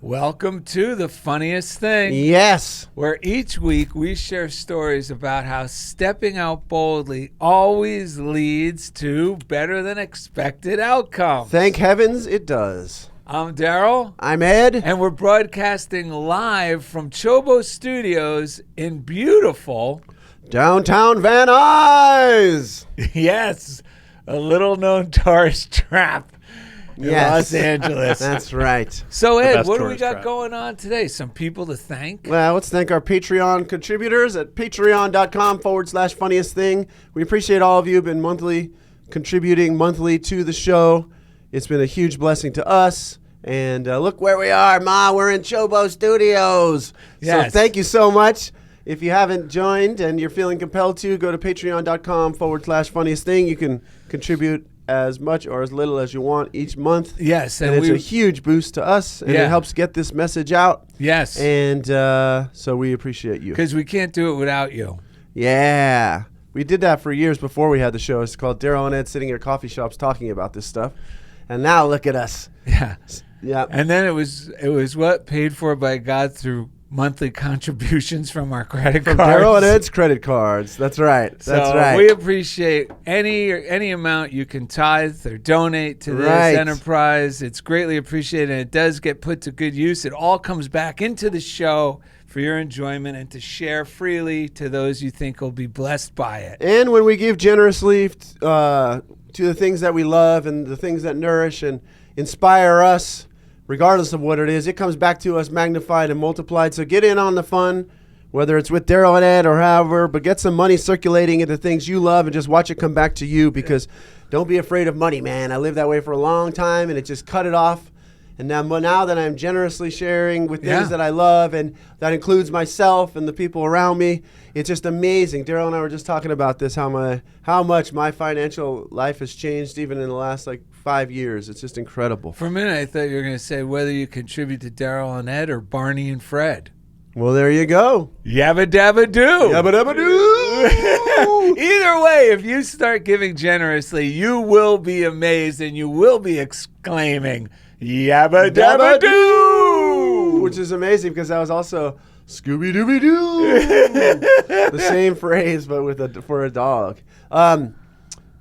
Welcome to The Funniest Thing. Yes. Where each week we share stories about how stepping out boldly always leads to better than expected outcomes. Thank heavens it does. I'm Darrell. I'm Ed. And we're broadcasting live from CHOBO Studios in beautiful downtown Van Nuys. Yes, a little known tourist trap. Yes. Los Angeles. That's right. So, Ed, what do we got going on today? Some people to thank? Well, let's thank our Patreon contributors at patreon.com/funniest thing. We appreciate all of you who've been contributing monthly to the show. It's been a huge blessing to us. And look where we are, Ma. We're in CHOBO Studios. Yes. So thank you so much. If you haven't joined and you're feeling compelled to, go to patreon.com/funniest thing. You can contribute as much or as little as you want each month. Yes. And it's a huge boost to us, and it helps get this message out. Yes. And so we appreciate you. Because we can't do it without you. Yeah. We did that for years before we had the show. It's called Darrell and Ed sitting at coffee shops talking about this stuff. And now look at us. Yeah. Yeah. And then it was what? Paid for by God through monthly contributions from our credit cards. Darrell and Ed's credit cards. That's right. That's right. We appreciate any amount you can tithe or donate to this enterprise. It's greatly appreciated, and it does get put to good use. It all comes back into the show for your enjoyment and to share freely to those you think will be blessed by it. And when we give generously to the things that we love and the things that nourish and inspire us, regardless of what it is, it comes back to us magnified and multiplied. So get in on the fun, whether it's with Darrell and Ed or however, but get some money circulating into things you love and just watch it come back to you, because don't be afraid of money, man. I lived that way for a long time, and it just cut it off. And now that I'm generously sharing with things that I love, and that includes myself and the people around me, it's just amazing. Darrell and I were just talking about this, how much my financial life has changed even in the last 5 years. It's just incredible. For a minute, I thought you were going to say whether you contribute to Darrell and Ed or Barney and Fred. Well, there you go. Yabba dabba doo. Yabba dabba doo. Either way, if you start giving generously, you will be amazed and you will be exclaiming, Yabba dabba doo! Which is amazing, because that was also Scooby Dooby Doo. The same phrase, but for a dog.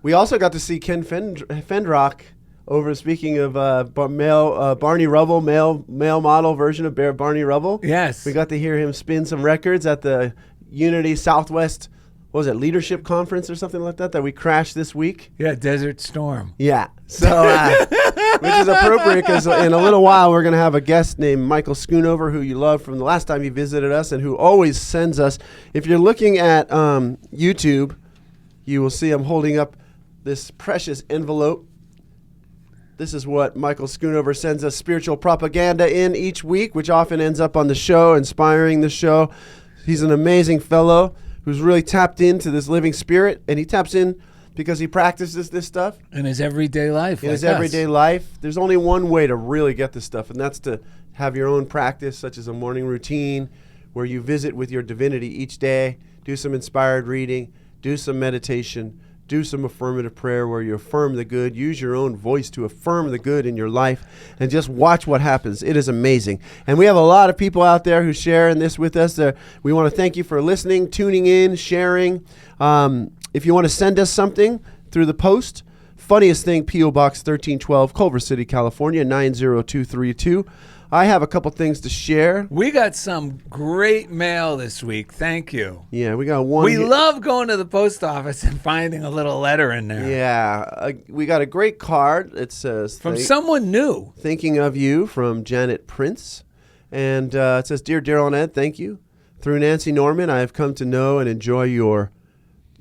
We also got to see Ken Fendrock over, speaking of Barney Rubble, male model version of Barney Rubble. Yes. We got to hear him spin some records at the Unity Southwest, what was it, Leadership Conference or something like that we crashed this week. Yeah, Desert Storm. Yeah. So, which is appropriate, because in a little while we're going to have a guest named Michael Schoonover, who you loved from the last time you visited us and who always sends us. If you're looking at YouTube, you will see I'm holding up this precious envelope. This is what Michael Schoonover sends us spiritual propaganda in each week, which often ends up on the show, inspiring the show. He's an amazing fellow who's really tapped into this living spirit, and he taps in because he practices this stuff. In his everyday life. In his everyday life. There's only one way to really get this stuff, and that's to have your own practice, such as a morning routine where you visit with your divinity each day, do some inspired reading, do some meditation, do some affirmative prayer where you affirm the good. Use your own voice to affirm the good in your life, and just watch what happens. It is amazing. And we have a lot of people out there who share in this with us. We want to thank you for listening, tuning in, sharing. If you want to send us something through the post, Funniest Thing, P.O. Box 1312, Culver City, California, 90232. I have a couple things to share. We got some great mail this week. Thank you. Yeah, we got one. We love going to the post office and finding a little letter in there. Yeah, we got a great card. It says, from someone new. Thinking of you, from Janet Prince. And it says, Dear Darrell and Ed, thank you. Through Nancy Norman, I have come to know and enjoy your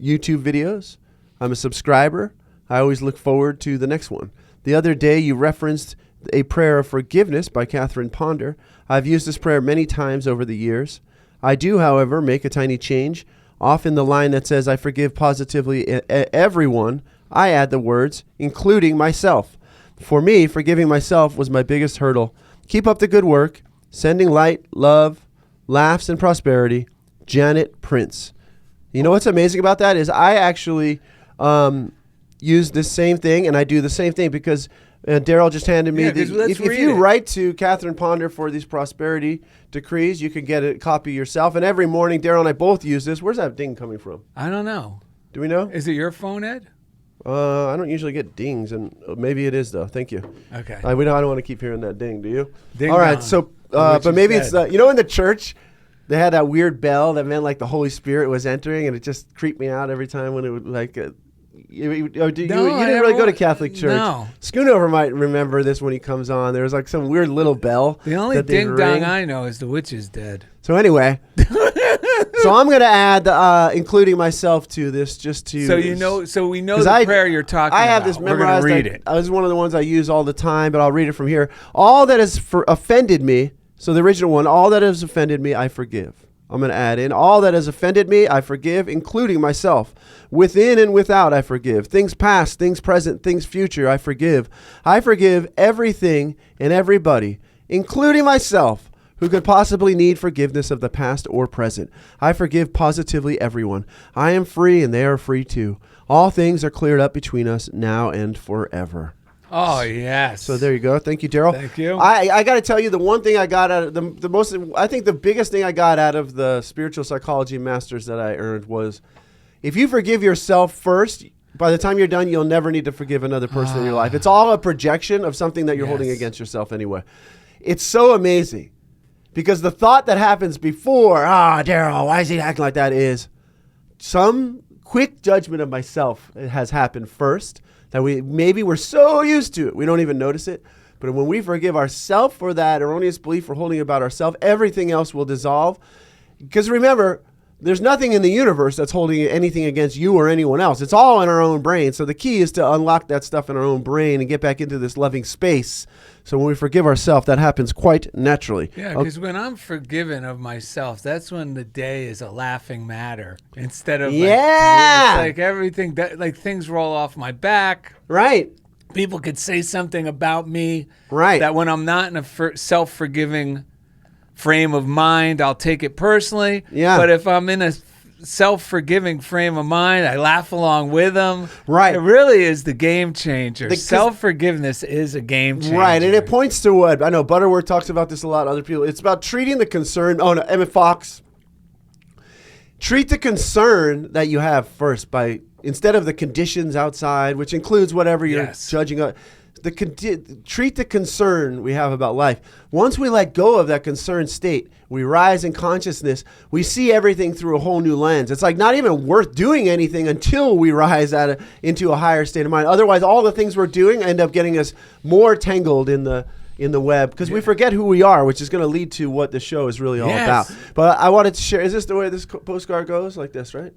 YouTube videos. I'm a subscriber. I always look forward to the next one. The other day, you referenced A Prayer of Forgiveness by Catherine Ponder. I've used this prayer many times over the years. I do, however, make a tiny change. Often the line that says, I forgive positively everyone, I add the words, including myself. For me, forgiving myself was my biggest hurdle. Keep up the good work. Sending light, love, laughs, and prosperity. Janet Prince. You know what's amazing about that is I actually use this same thing, and I do the same thing, because And Darrell just handed me if you write to Catherine Ponder for these prosperity decrees, you can get a copy yourself. And every morning, Darrell and I both use this. Where's that ding coming from? I don't know. Do we know? Is it your phone, Ed? I don't usually get dings, and maybe it is though. Thank you. Okay. I don't want to keep hearing that ding. Do you? Ding All right. dong, So, but maybe it's in the church, they had that weird bell that meant like the Holy Spirit was entering, and it just creeped me out every time when it would like. You didn't really go to Catholic church. No. Schoonover might remember this when he comes on. There was like some weird little bell. The only ding dong I know is the witch is dead. So anyway, so I'm going to add, including myself to this, just to. So we know the prayer you're talking about. I have this memorized. We're going to read it. This is one of the ones I use all the time, but I'll read it from here. All that has offended me. So the original one, all that has offended me, I forgive. I'm going to add in, all that has offended me, I forgive, including myself. Within and without, I forgive. Things past, things present, things future, I forgive. I forgive everything and everybody, including myself, who could possibly need forgiveness of the past or present. I forgive positively everyone. I am free and they are free too. All things are cleared up between us now and forever. Oh, yes. So there you go. Thank you, Darrell. Thank you. I got to tell you, the one thing I got out of the biggest thing I got out of the spiritual psychology masters that I earned was, if you forgive yourself first, by the time you're done, you'll never need to forgive another person in your life. It's all a projection of something that you're holding against yourself anyway. It's so amazing, because the thought that happens before, Darrell, why is he acting like that, is some quick judgment of myself has happened first. That we're so used to it, we don't even notice it. But when we forgive ourselves for that erroneous belief we're holding about ourselves, everything else will dissolve. Because remember, there's nothing in the universe that's holding anything against you or anyone else. It's all in our own brain. So the key is to unlock that stuff in our own brain and get back into this loving space. So when we forgive ourselves, that happens quite naturally. Yeah, because when I'm forgiven of myself, that's when the day is a laughing matter. Instead of like everything, like things roll off my back. Right. People could say something about me. Right. That when I'm not in a self-forgiving frame of mind, I'll take it personally. Yeah. But if I'm in a self-forgiving frame of mind, I laugh along with them. Right. It really is the game changer. Self-forgiveness is a game changer. Right, and it points to what? I know Butterworth talks about this a lot, other people. It's about treating the concern. Oh, no, Emmett Fox. Treat the concern that you have first by, instead of the conditions outside, which includes whatever you're judging. Treat the concern we have about life. Once we let go of that concerned state, we rise in consciousness. We see everything through a whole new lens. It's like not even worth doing anything until we rise into a higher state of mind. Otherwise, all the things we're doing end up getting us more tangled in the web, because we forget who we are, which is going to lead to what the show is really all about. But I wanted to share. Is this the way this postcard goes? Like this, right?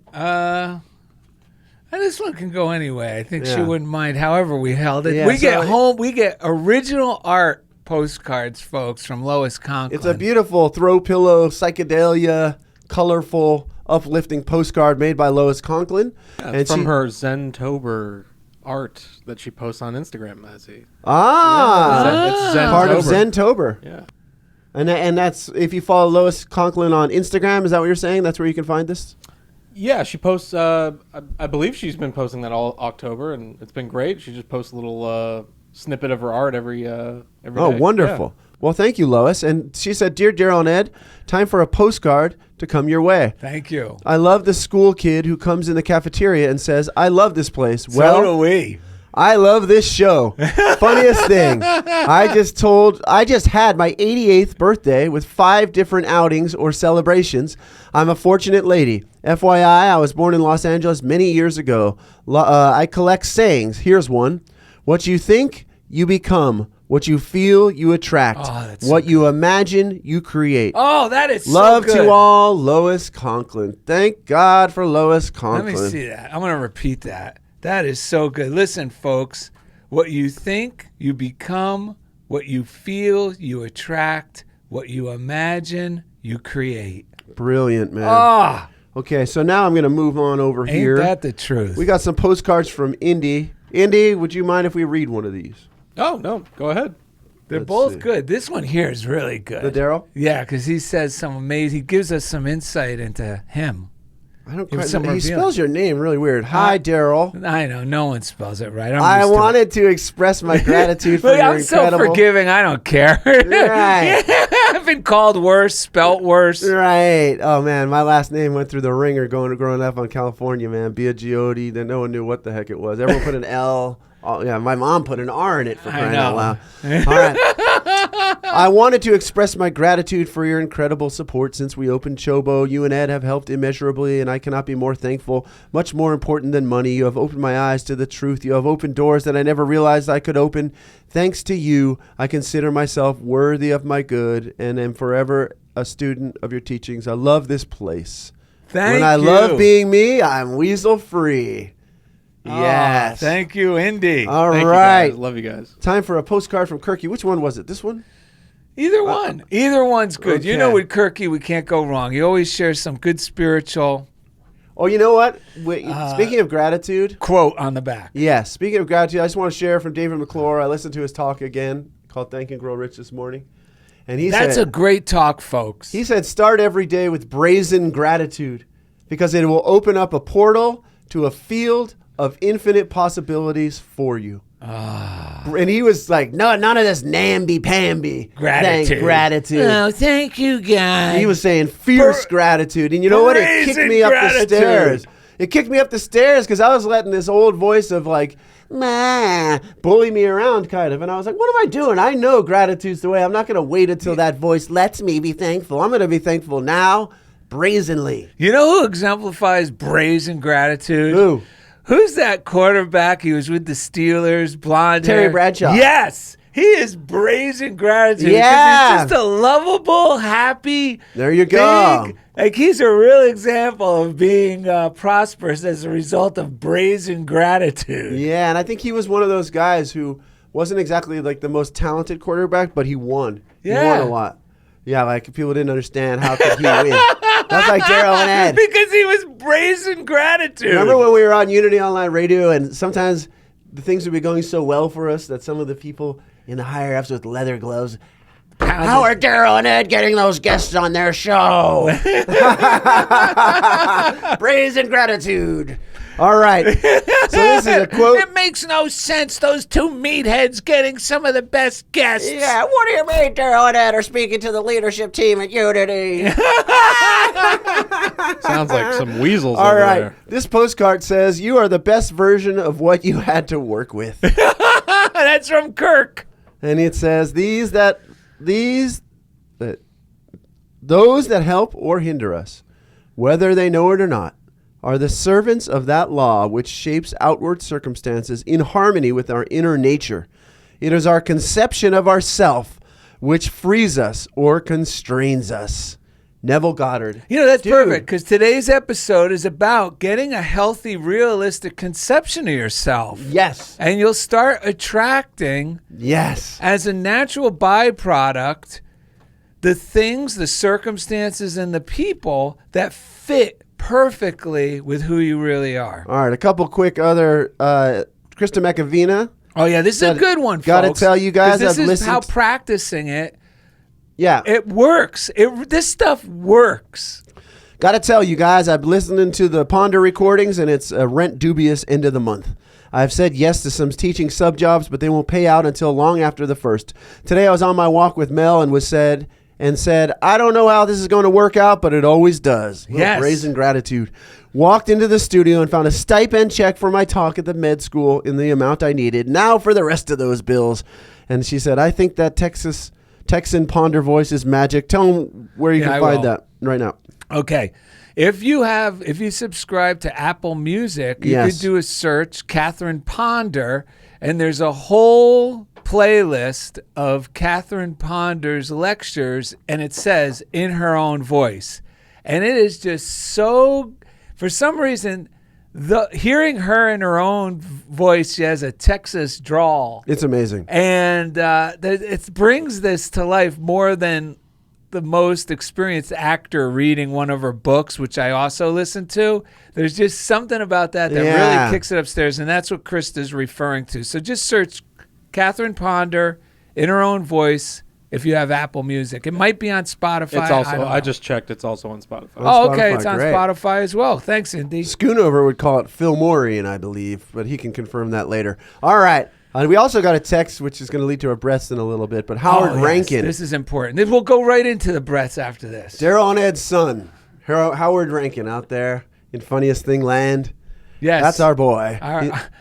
And this one can go anyway. I think she wouldn't mind. However, we held it. Yeah, we get original art postcards, folks, from Lois Conklin. It's a beautiful throw pillow, psychedelia, colorful, uplifting postcard made by Lois Conklin. Yeah, and from her Zentober art that she posts on Instagram, Mazzy. It's part of Zentober. Yeah. And that's, if you follow Lois Conklin on Instagram, is that what you're saying? That's where you can find this? Yeah, she posts, I believe she's been posting that all October, and it's been great. She just posts a little snippet of her art every day. Oh, wonderful. Yeah. Well, thank you, Lois. And she said, "Dear Darrell and Ed, time for a postcard to come your way. Thank you. I love the school kid who comes in the cafeteria and says, I love this place. So do we. I love this show. Funniest thing. I just had my 88th birthday with 5 different outings or celebrations. I'm a fortunate lady. FYI, I was born in Los Angeles many years ago. I collect sayings. Here's one. What you think, you become. What you feel, you attract. What you imagine, you create. Oh, that is Love so good. to all, Lois Conklin. Thank God for Lois Conklin. Let me see that. I'm going to repeat that. That is so good. Listen, folks, what you think, you become. What you feel, you attract. What you imagine, you create. Brilliant, man. Okay, so now I'm going to move on over here. Ain't that the truth? We got some postcards from Indy. Indy, would you mind if we read one of these? Oh, no. Go ahead. They're both good. This one here is really good. The Darrell? Yeah, because he says some amazing, he gives us some insight into him. I don't Give quite. some He reveal. spells your name really weird. Hi, Darrell. I know no one spells it right. I wanted to express my gratitude for But your I'm so incredible. forgiving. I don't care. Right. I've been called worse, spelt worse. Right. Oh man, my last name went through the ringer growing up on California, man. Biagiotti. Then no one knew what the heck it was. Everyone put an L. Oh, yeah, my mom put an R in it for crying out loud. All right. I wanted to express my gratitude for your incredible support since we opened CHOBO. You and Ed have helped immeasurably, and I cannot be more thankful. Much more important than money, you have opened my eyes to the truth. You have opened doors that I never realized I could open. Thanks to you, I consider myself worthy of my good and am forever a student of your teachings. I love this place. Thank I you. love being me, I'm weasel free. Oh, Yes. thank you, Indy. All Thank right. you guys. Love you guys. Time for a postcard from Kirky. Which one was it? This one? Either one. Either one's good. You okay. know, with Kirky, we can't go wrong. He always shares some good spiritual Oh, you know what? Speaking of gratitude. quote on the back. Yes. Speaking of gratitude, I just want to share from David McClure. I listened to his talk again called Think and Grow Rich this morning. And he That's said, a great talk, folks. he said, start every day with brazen gratitude because it will open up a portal to a field of infinite possibilities for you. And he was like, no, none of this namby-pamby. Gratitude. Gratitude. Oh, thank you, guys. He was saying fierce gratitude. And you know what? It kicked brazen me up the gratitude. stairs. It kicked me up the stairs because I was letting this old voice of like, nah, bully me around kind of. And I was like, what am I doing? I know gratitude's the way. I'm not going to wait until that voice lets me be thankful. I'm going to be thankful now, brazenly. You know who exemplifies brazen gratitude? Who? Who's that quarterback? He was with the Steelers, blonde Terry hair. Bradshaw. Yes. He is brazen gratitude. Yeah. Because he's just a lovable, happy. There you go. Like he's a real example of being prosperous as a result of brazen gratitude. Yeah, and I think he was one of those guys who wasn't exactly like the most talented quarterback, but he won. Yeah. He won a lot. Yeah, like people didn't understand how could he win. That's like Darrell and Ed. Because he was brazen gratitude. Remember when we were on Unity Online Radio and sometimes the things would be going so well for us that some of the people in the higher ups with leather gloves, how are Darrell and Ed getting those guests on their show? Brazen gratitude. All right. So this is a quote. It makes no sense, those two meatheads getting some of the best guests. Yeah, what do you mean Darrell and Ed are speaking to the leadership team at Unity? Sounds like some weasels All over right. there. This postcard says, you are the best version of what you had to work with. That's from Kirk. And it says, those that help or hinder us, whether they know it or not, are the servants of that law which shapes outward circumstances in harmony with our inner nature. It is our conception of ourself which frees us or constrains us. Neville Goddard. You know, that's Dude. perfect because today's episode is about getting a healthy, realistic conception of yourself. Yes. And you'll start attracting, Yes. as a natural byproduct, the things, the circumstances, and the people that fit perfectly with who you really are. All right, a couple quick other, Krista McAvina. Oh, yeah, this is a good one, Gotta folks. tell you guys, 'Cause this I've is listened how to- practicing it Yeah. works. This stuff works. Got to tell you guys, I've listened to the Ponder recordings, and it's a rent dubious end of the month. I've said yes to some teaching sub jobs, but they won't pay out until long after the first. Today I was on my walk with Mel and said, I don't know how this is going to work out, but it always does. Yes. Brazen gratitude. Walked into the studio and found a stipend check for my talk at the med school in the amount I needed. Now for the rest of those bills. And she said, I think that Texan Ponder voice is magic. Tell them where you Yeah, can I find will. that right now. Okay. If you subscribe to Apple Music, you Yes. could do a search, Catherine Ponder, and there's a whole playlist of Catherine Ponder's lectures, and it says in her own voice. And it is just so, for some reason, hearing her in her own voice, she has a Texas drawl. It's amazing. And it brings this to life more than the most experienced actor reading one of her books, which I also listen to. There's just something about that really kicks it upstairs, and that's what Krista's referring to. So just search Catherine Ponder in her own voice, if you have Apple Music. It might be on Spotify. It's also. I don't know. I just checked. It's also on Spotify. Oh, okay. Spotify, It's on great. Spotify as well. Thanks, Indy. Schoonover would call it Fillmorian, I believe, but he can confirm that later. All right. We also got a text, which is going to lead to our breaths in a little bit, but Howard Yes, Rankin. this is important. We'll go right into the breaths after this. Darrell and Ed's son, Howard Rankin, out there in Funniest Thing Land. Yes. That's our boy.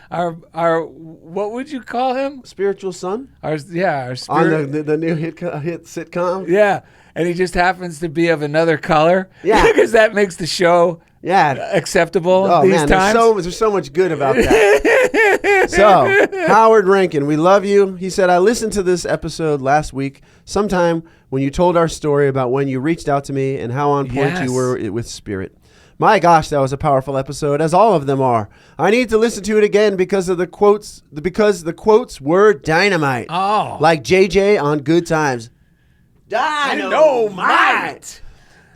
Our what would you call him? Spiritual son? Our spirit. On the new hit sitcom? Yeah. And he just happens to be of another color. Yeah. Because that makes the show acceptable these man, times. there's so much good about that. So, Howard Rankin, we love you. He said, I listened to this episode last week, sometime when you told our story about when you reached out to me and how on point you were with spirit. My gosh, that was a powerful episode, as all of them are. I need to listen to it again because of the quotes were dynamite. Oh. Like JJ on Good Times. Dynamite!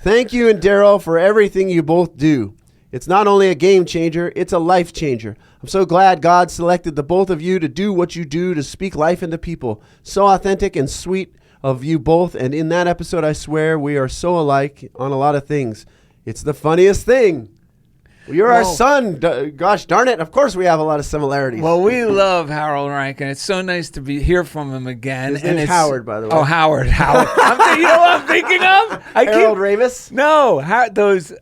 Thank you and Darrell for everything you both do. It's not only a game changer, it's a life changer. I'm so glad God selected the both of you to do what you do to speak life into people. So authentic and sweet of you both, and in that episode, I swear, we are so alike on a lot of things. It's the funniest thing. You're our son. Gosh darn it. Of course we have a lot of similarities. Well, we love Harold Rankin. It's so nice to hear from him again. His name's Howard, by the way. Oh, Howard. You know what I'm thinking of? Harold Ramis? No. Those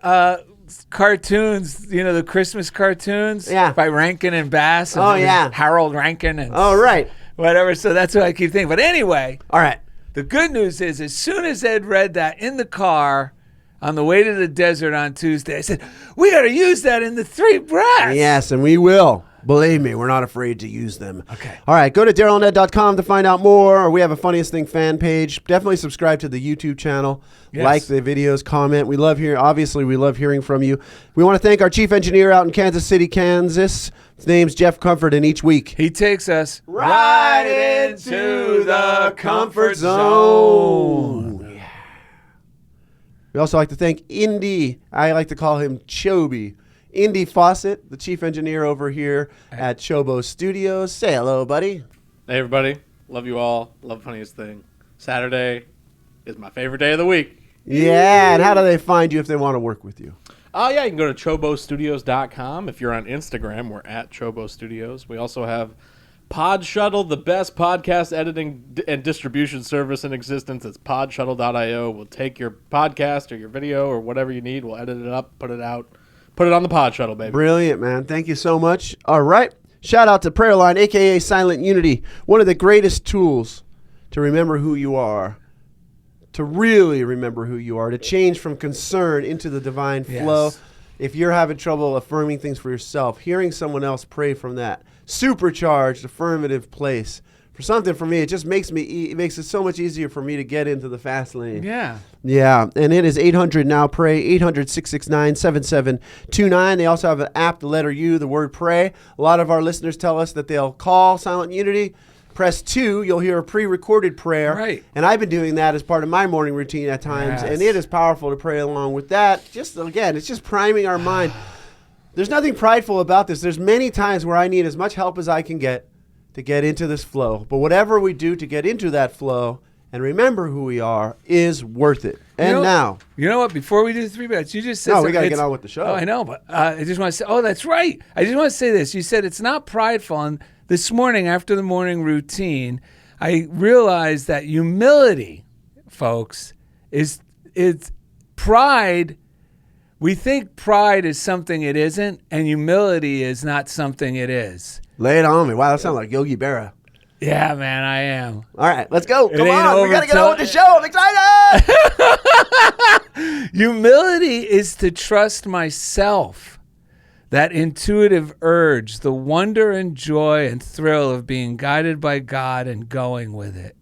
cartoons, the Christmas cartoons by Rankin and Bass. And Harold Rankin. And right. Whatever. So that's what I keep thinking. But anyway. All right. The good news is, as soon as Ed read that in the car on the way to the desert on Tuesday, I said, we got to use that in the 3 breaths. Yes, and we will. Believe me, we're not afraid to use them. Okay. All right, go to DarrellandEd.com to find out more. We have a Funniest Thing fan page. Definitely subscribe to the YouTube channel. Yes. Like the videos, comment. We love hearing from you. We want to thank our chief engineer out in Kansas City, Kansas. His name's Jeff Comfort, and each week he takes us right into the comfort zone. We also like to thank Indy. I like to call him Choby. Indy Fawcett, the chief engineer over here at CHOBO Studios. Say hello, buddy. Hey, everybody. Love you all. Love Funniest Thing. Saturday is my favorite day of the week. Yeah, and how do they find you if they want to work with you? Oh, yeah, you can go to CHOBOstudios.com. If you're on Instagram, we're at CHOBO Studios. We also have PodShuttle, the best podcast editing and distribution service in existence. It's PodShuttle.io. We'll take your podcast or your video or whatever you need. We'll edit it up, put it out. Put it on the PodShuttle, baby. Brilliant, man. Thank you so much. All right. Shout out to Prayerline, a.k.a. Silent Unity, one of the greatest tools to remember who you are, to really remember who you are, to change from concern into the divine flow. Yes. If you're having trouble affirming things for yourself, hearing someone else pray from that supercharged, affirmative place. For me, it just makes it so much easier for me to get into the fast lane. Yeah. Yeah, and it is 800 now pray, 800-669-7729. They also have an app, the letter U, the word pray. A lot of our listeners tell us that they'll call Silent Unity, press 2, you'll hear a pre-recorded prayer. Right. And I've been doing that as part of my morning routine at times, and it is powerful to pray along with that. Just again, it's just priming our mind. There's nothing prideful about this. There's many times where I need as much help as I can get to get into this flow. But whatever we do to get into that flow and remember who we are is worth it. And now. You know what? Before we do the 3 breaths, you just said No, we got to get on with the show. Oh, I know. But I just want to say, that's right. I just want to say this. You said it's not prideful. And this morning, after the morning routine, I realized that humility, folks, is pride. We think pride is something it isn't, and humility is not something it is. Lay it on me. Wow, that sounds like Yogi Berra. Yeah, man, I am. All right, let's go. Come on. We got to get on with the show. I'm excited. Humility is to trust myself, that intuitive urge, the wonder and joy and thrill of being guided by God and going with it.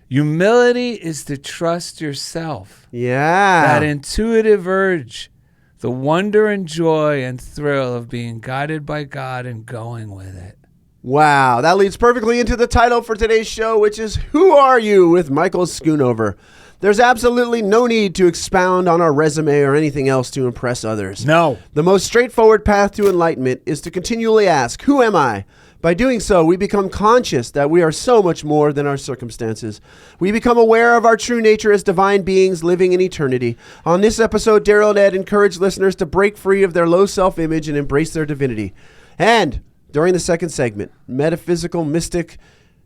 Humility is to trust yourself. Yeah. That intuitive urge, the wonder and joy and thrill of being guided by God and going with it. Wow, that leads perfectly into the title for today's show, which is Who Are You with Michael Schoonover. There's absolutely no need to expound on our resume or anything else to impress others. No. The most straightforward path to enlightenment is to continually ask, who am I? By doing so, we become conscious that we are so much more than our circumstances. We become aware of our true nature as divine beings living in eternity. On this episode, Darrell and Ed encourage listeners to break free of their low self-image and embrace their divinity. And during the second segment, metaphysical mystic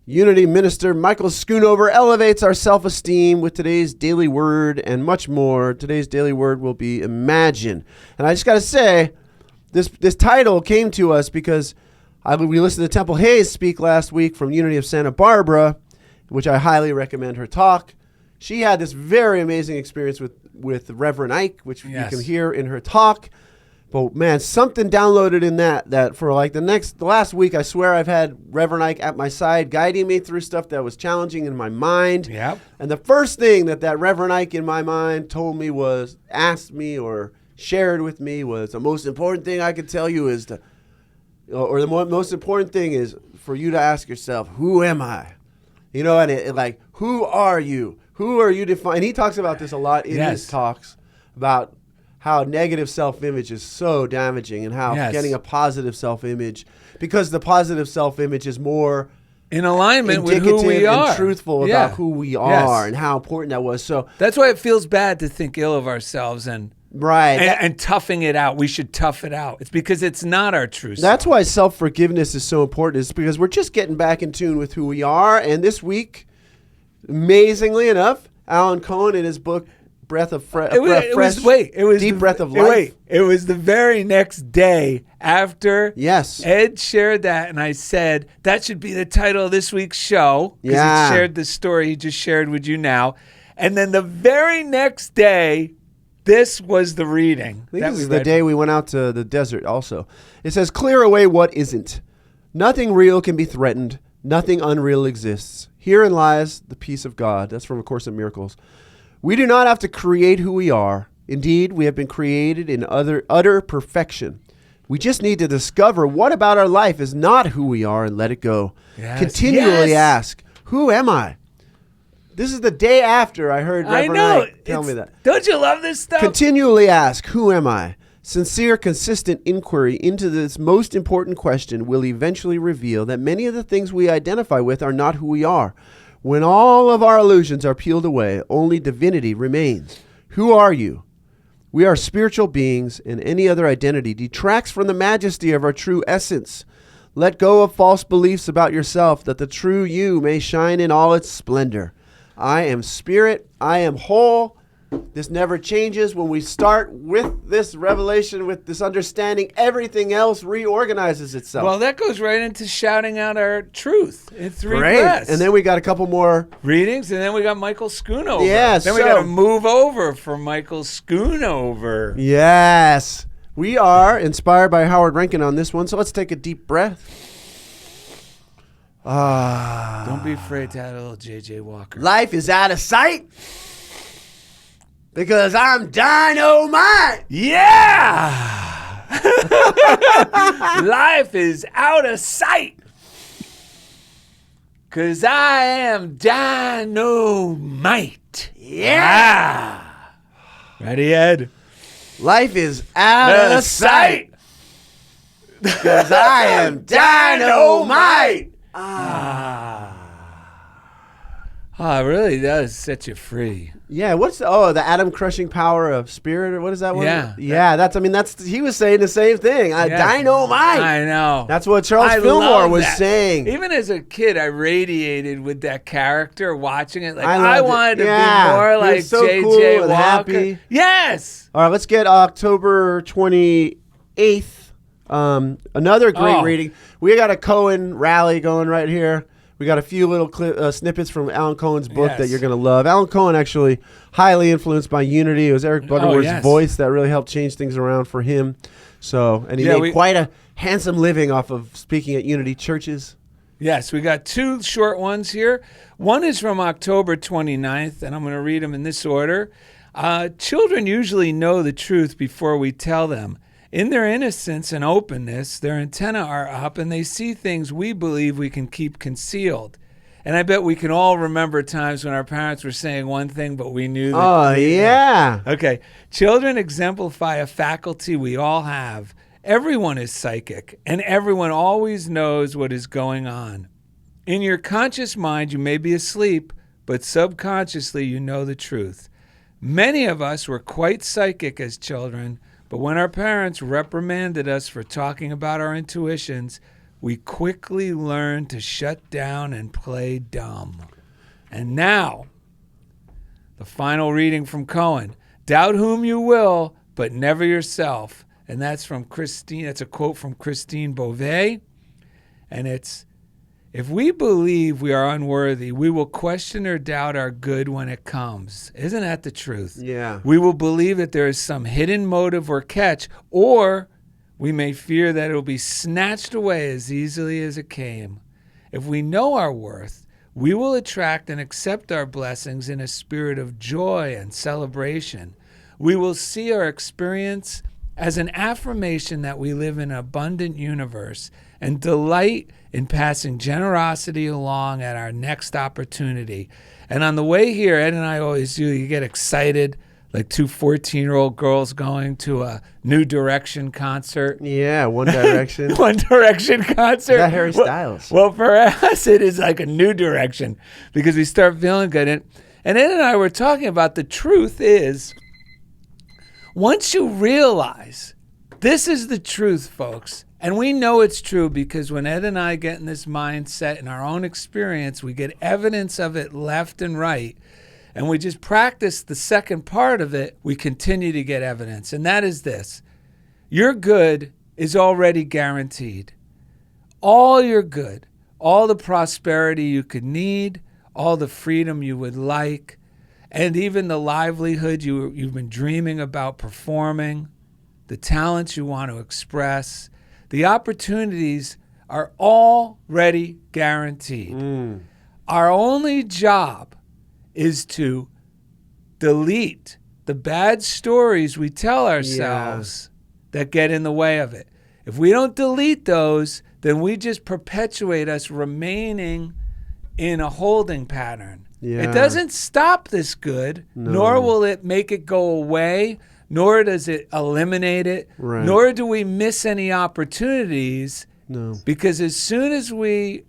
Unity minister Michael Schoonover elevates our self-esteem with today's daily word and much more. Today's daily word will be imagine. And I just got to say, this title came to us because we listened to Temple Hayes speak last week from Unity of Santa Barbara, which I highly recommend her talk. She had this very amazing experience with Reverend Ike, which you can hear in her talk. But man, something downloaded in that for like the last week, I swear I've had Reverend Ike at my side guiding me through stuff that was challenging in my mind. Yep. And the first thing that Reverend Ike in my mind told me asked me or shared with me was the most important thing I could tell you is most important thing is for you to ask yourself, who am I? You know, and it like, who are you? Who are you defined? And he talks about this a lot in his talks about how negative self-image is so damaging and how getting a positive self-image, because the positive self-image is more in alignment with who we are and truthful about who we are and how important that was. So that's why it feels bad to think ill of ourselves and toughing it out. We should tough it out. It's because it's not our true self. That's why self-forgiveness is so important. It's because we're just getting back in tune with who we are. And this week, amazingly enough, Alan Cohen in his book, Deep Breath of Life. It was the very next day after Ed shared that, and I said, that should be the title of this week's show, because he shared the story he just shared with you now. And then the very next day, this was the reading. I think this is the day we went out to the desert also. It says, clear away what isn't. Nothing real can be threatened. Nothing unreal exists. Herein lies the peace of God. That's from A Course in Miracles. We do not have to create who we are. Indeed, we have been created in utter perfection. We just need to discover what about our life is not who we are and let it go. Continually ask, who am I? This is the day after I heard Reverend Ike tell me that. Don't you love this stuff? Continually ask, who am I? Sincere, consistent inquiry into this most important question will eventually reveal that many of the things we identify with are not who we are. When all of our illusions are peeled away, only divinity remains. Who are you? We are spiritual beings, and any other identity detracts from the majesty of our true essence. Let go of false beliefs about yourself, that the true you may shine in all its splendor. I am spirit. I am whole. This never changes. When we start with this revelation, with this understanding, everything else reorganizes itself. Well, that goes right into shouting out our truth in 3 breaths. And then we got a couple more readings, and then we got Michael Schoonover. Yes. Then we got to move over for Michael Schoonover. Yes. We are inspired by Howard Rankin on this one, so let's take a deep breath. Don't be afraid to add a little J.J. Walker. Life is out of sight because I'm dynamite. Yeah! Life is out of sight because I am dynamite. Yeah! Ready, Ed? Life is out of sight because I am dynamite. It really does set you free. Yeah, the atom crushing power of spirit, or what is that one? Yeah, he was saying the same thing. Dynamite. I know. That's what Charles Fillmore was saying. Even as a kid, I radiated with that character watching it. Like I wanted to be more like so J.J. cool Walker. Happy. Yes. All right, let's get October 28th. Another great reading. We got a Cohen rally going right here. We got a few little snippets from Alan Cohen's book that you're going to love. Alan Cohen actually highly influenced by Unity. It was Eric Butterworth's voice that really helped change things around for him. And he made quite a handsome living off of speaking at Unity churches. Yes, we got 2 short ones here. One is from October 29th, and I'm going to read them in this order. Children usually know the truth before we tell them. In their innocence and openness, their antennae are up and they see things we believe we can keep concealed. And I bet we can all remember times when our parents were saying one thing, but we knew that. Oh, yeah. Okay. Children exemplify a faculty we all have, Everyone is psychic, and everyone always knows what is going on. In your conscious mind, you may be asleep, but subconsciously you know the truth. Many of us were quite psychic as children, but when our parents reprimanded us for talking about our intuitions, we quickly learned to shut down and play dumb. And now, the final reading from Cohen. Doubt whom you will, but never yourself. And that's from Christine. That's a quote from Christine Beauvais. And it's, if we believe we are unworthy, we will question or doubt our good when it comes. Isn't that the truth? Yeah. We will believe that there is some hidden motive or catch, or we may fear that it will be snatched away as easily as it came. If we know our worth, we will attract and accept our blessings in a spirit of joy and celebration. We will see our experience as an affirmation that we live in an abundant universe and delight in passing generosity along at our next opportunity. And on the way here, Ed and I always do, you get excited, like two 14-year-old girls going to a New Direction concert. Yeah, One Direction. One Direction concert. Is that Harry Styles? Well, for us, it is like a New Direction because we start feeling good. And Ed and I were talking about the truth is, once you realize this is the truth, folks, and we know it's true because when Ed and I get in this mindset in our own experience, we get evidence of it left and right, and we just practice the second part of it, we continue to get evidence. And that is this. Your good is already guaranteed. All your good, all the prosperity you could need, all the freedom you would like, and even the livelihood you've been dreaming about performing, the talents you want to express, the opportunities are already guaranteed. Our only job is to delete the bad stories we tell ourselves that get in the way of it. If we don't delete those, then we just perpetuate us remaining in a holding pattern. Yeah. It doesn't stop this good, nor will it make it go away, nor does it eliminate it, nor do we miss any opportunities. No. Because as soon as we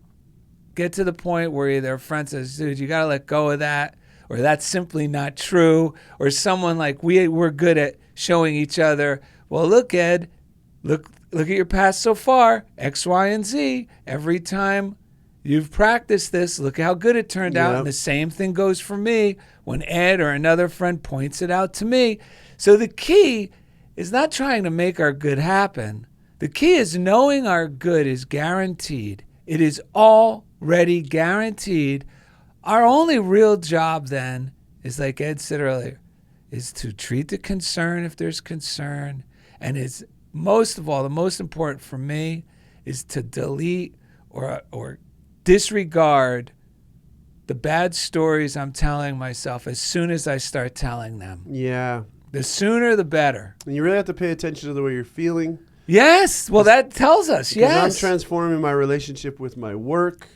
get to the point where either a friend says, dude, you got to let go of that, or that's simply not true, or someone like we're good at showing each other, well, look, Ed, look at your past so far, X, Y, and Z. Every time you've practiced this, look how good it turned out. And the same thing goes for me when Ed or another friend points it out to me. So the key is not trying to make our good happen. The key is knowing our good is guaranteed. It is already guaranteed. Our only real job then is, like Ed said earlier, is to treat the concern if there's concern. And is most of all, the most important for me is to delete or disregard the bad stories I'm telling myself as soon as I start telling them. Yeah. The sooner, the better. And you really have to pay attention to the way you're feeling. Yes. Well, that tells us, yes. I'm transforming my relationship with my work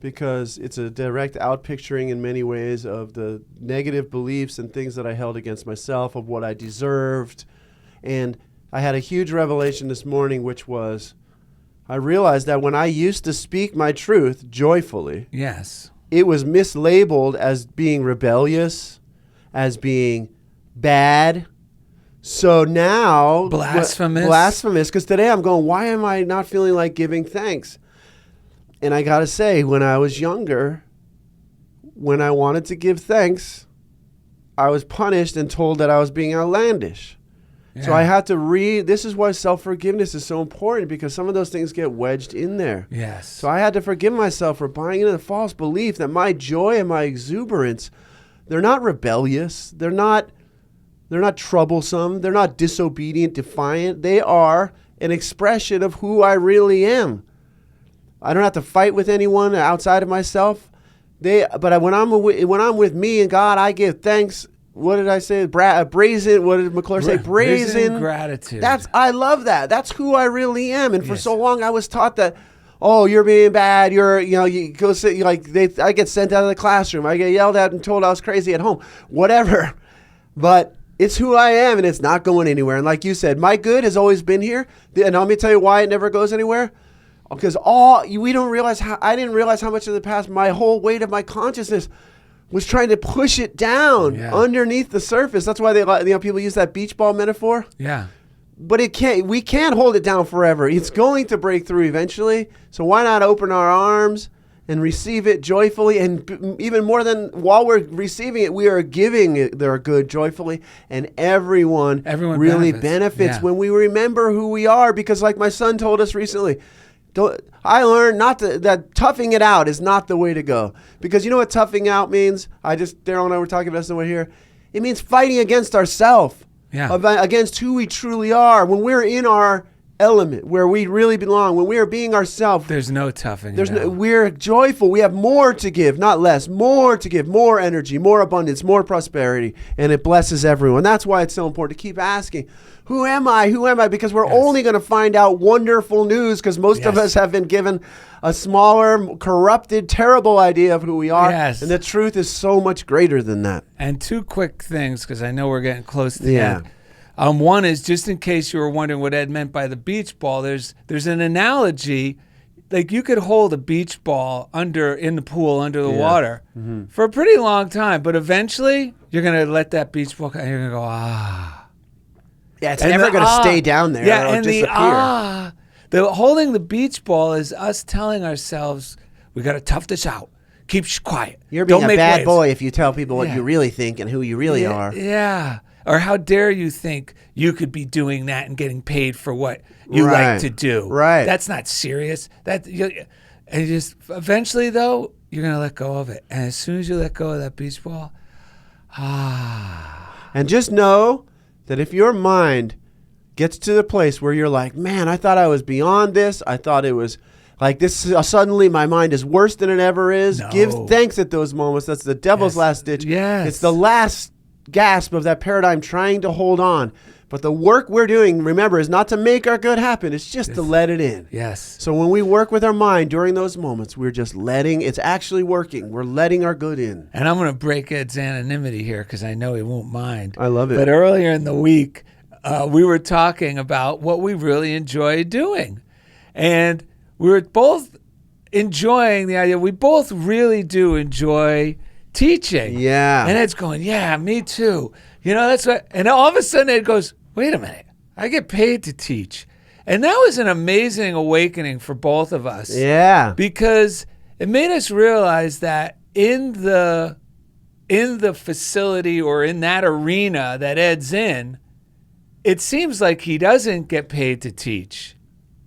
because it's a direct outpicturing in many ways of the negative beliefs and things that I held against myself, of what I deserved. And I had a huge revelation this morning, which was I realized that when I used to speak my truth joyfully, yes, it was mislabeled as being rebellious, as being bad. So now blasphemous, because today I'm going, why am I not feeling like giving thanks? And I gotta say, when I was younger, when I wanted to give thanks, I was punished and told that I was being outlandish. Yeah. So I had to read. This is why self-forgiveness is so important, because some of those things get wedged in there. Yes. So I had to forgive myself for buying into the false belief that my joy and my exuberance, they're not rebellious. They're not troublesome. They're not disobedient, defiant. They are an expression of who I really am. I don't have to fight with anyone outside of myself. But when I'm with me and God, I give thanks. What did I say? Brazen. What did McClure say? Brazen gratitude. I love that. That's who I really am. And for so long, I was taught that, oh, you're being bad. You go sit. I get sent out of the classroom. I get yelled at and told I was crazy at home. Whatever. But It's who I am, and it's not going anywhere. And like you said, my good has always been here. And let me tell you why it never goes anywhere. Because we don't realize I didn't realize how much in the past my whole weight of my consciousness was trying to push it down underneath the surface. That's why people use that beach ball metaphor. Yeah. But we can't hold it down forever. It's going to break through eventually. So why not open our arms and receive it joyfully? And even more than while we're receiving it, we are giving it their good joyfully. And everyone really benefits when we remember who we are. Because like my son told us recently, I learned that toughing it out is not the way to go. Because you know what toughing out means? Darrell and I were talking about this over here. It means fighting against ourselves. Yeah. Against who we truly are. When we're in our element, where we really belong, when we are being ourselves, there's no toughing. We're joyful. We have more to give, not less. More to give, more energy, more abundance, more prosperity, and it blesses everyone. That's why it's so important to keep asking, who am I? Who am I? Because we're only going to find out wonderful news, because most of us have been given a smaller, corrupted, terrible idea of who we are. Yes. And the truth is so much greater than that. And two quick things, because I know we're getting close to the end. One is, just in case you were wondering what Ed meant by the beach ball, there's an analogy. Like, you could hold a beach ball in the pool under the water for a pretty long time, but eventually you're going to let that beach ball, and you're going to go, ah. Yeah, it's never going to stay down there. Yeah, or and disappear. Holding the beach ball is us telling ourselves, we got to tough this out. Keep quiet. You're being a bad boy if you tell people what you really think and who you really are. Yeah. Or how dare you think you could be doing that and getting paid for what you like to do. Right. That's not serious. Eventually, though, you're going to let go of it. And as soon as you let go of that beach ball, And just know that if your mind gets to the place where you're like, man, I thought I was beyond this. I thought it was like this. Suddenly my mind is worse than it ever is. No. Give thanks at those moments. That's the devil's last ditch. Yes. It's the last gasp of that paradigm trying to hold on. But the work we're doing, remember, is not to make our good happen. It's just to let it in. Yes. So when we work with our mind during those moments, we're just it's actually working. We're letting our good in. And I'm going to break Ed's anonymity here because I know he won't mind. I love it. But earlier in the week, we were talking about what we really enjoy doing. And we were both enjoying the idea. We both really do enjoy teaching. Yeah. And Ed's going, yeah, me too. That's what. And all of a sudden Ed goes, wait a minute, I get paid to teach. And that was an amazing awakening for both of us. Yeah. Because it made us realize that in the facility or in that arena that Ed's in, it seems like he doesn't get paid to teach,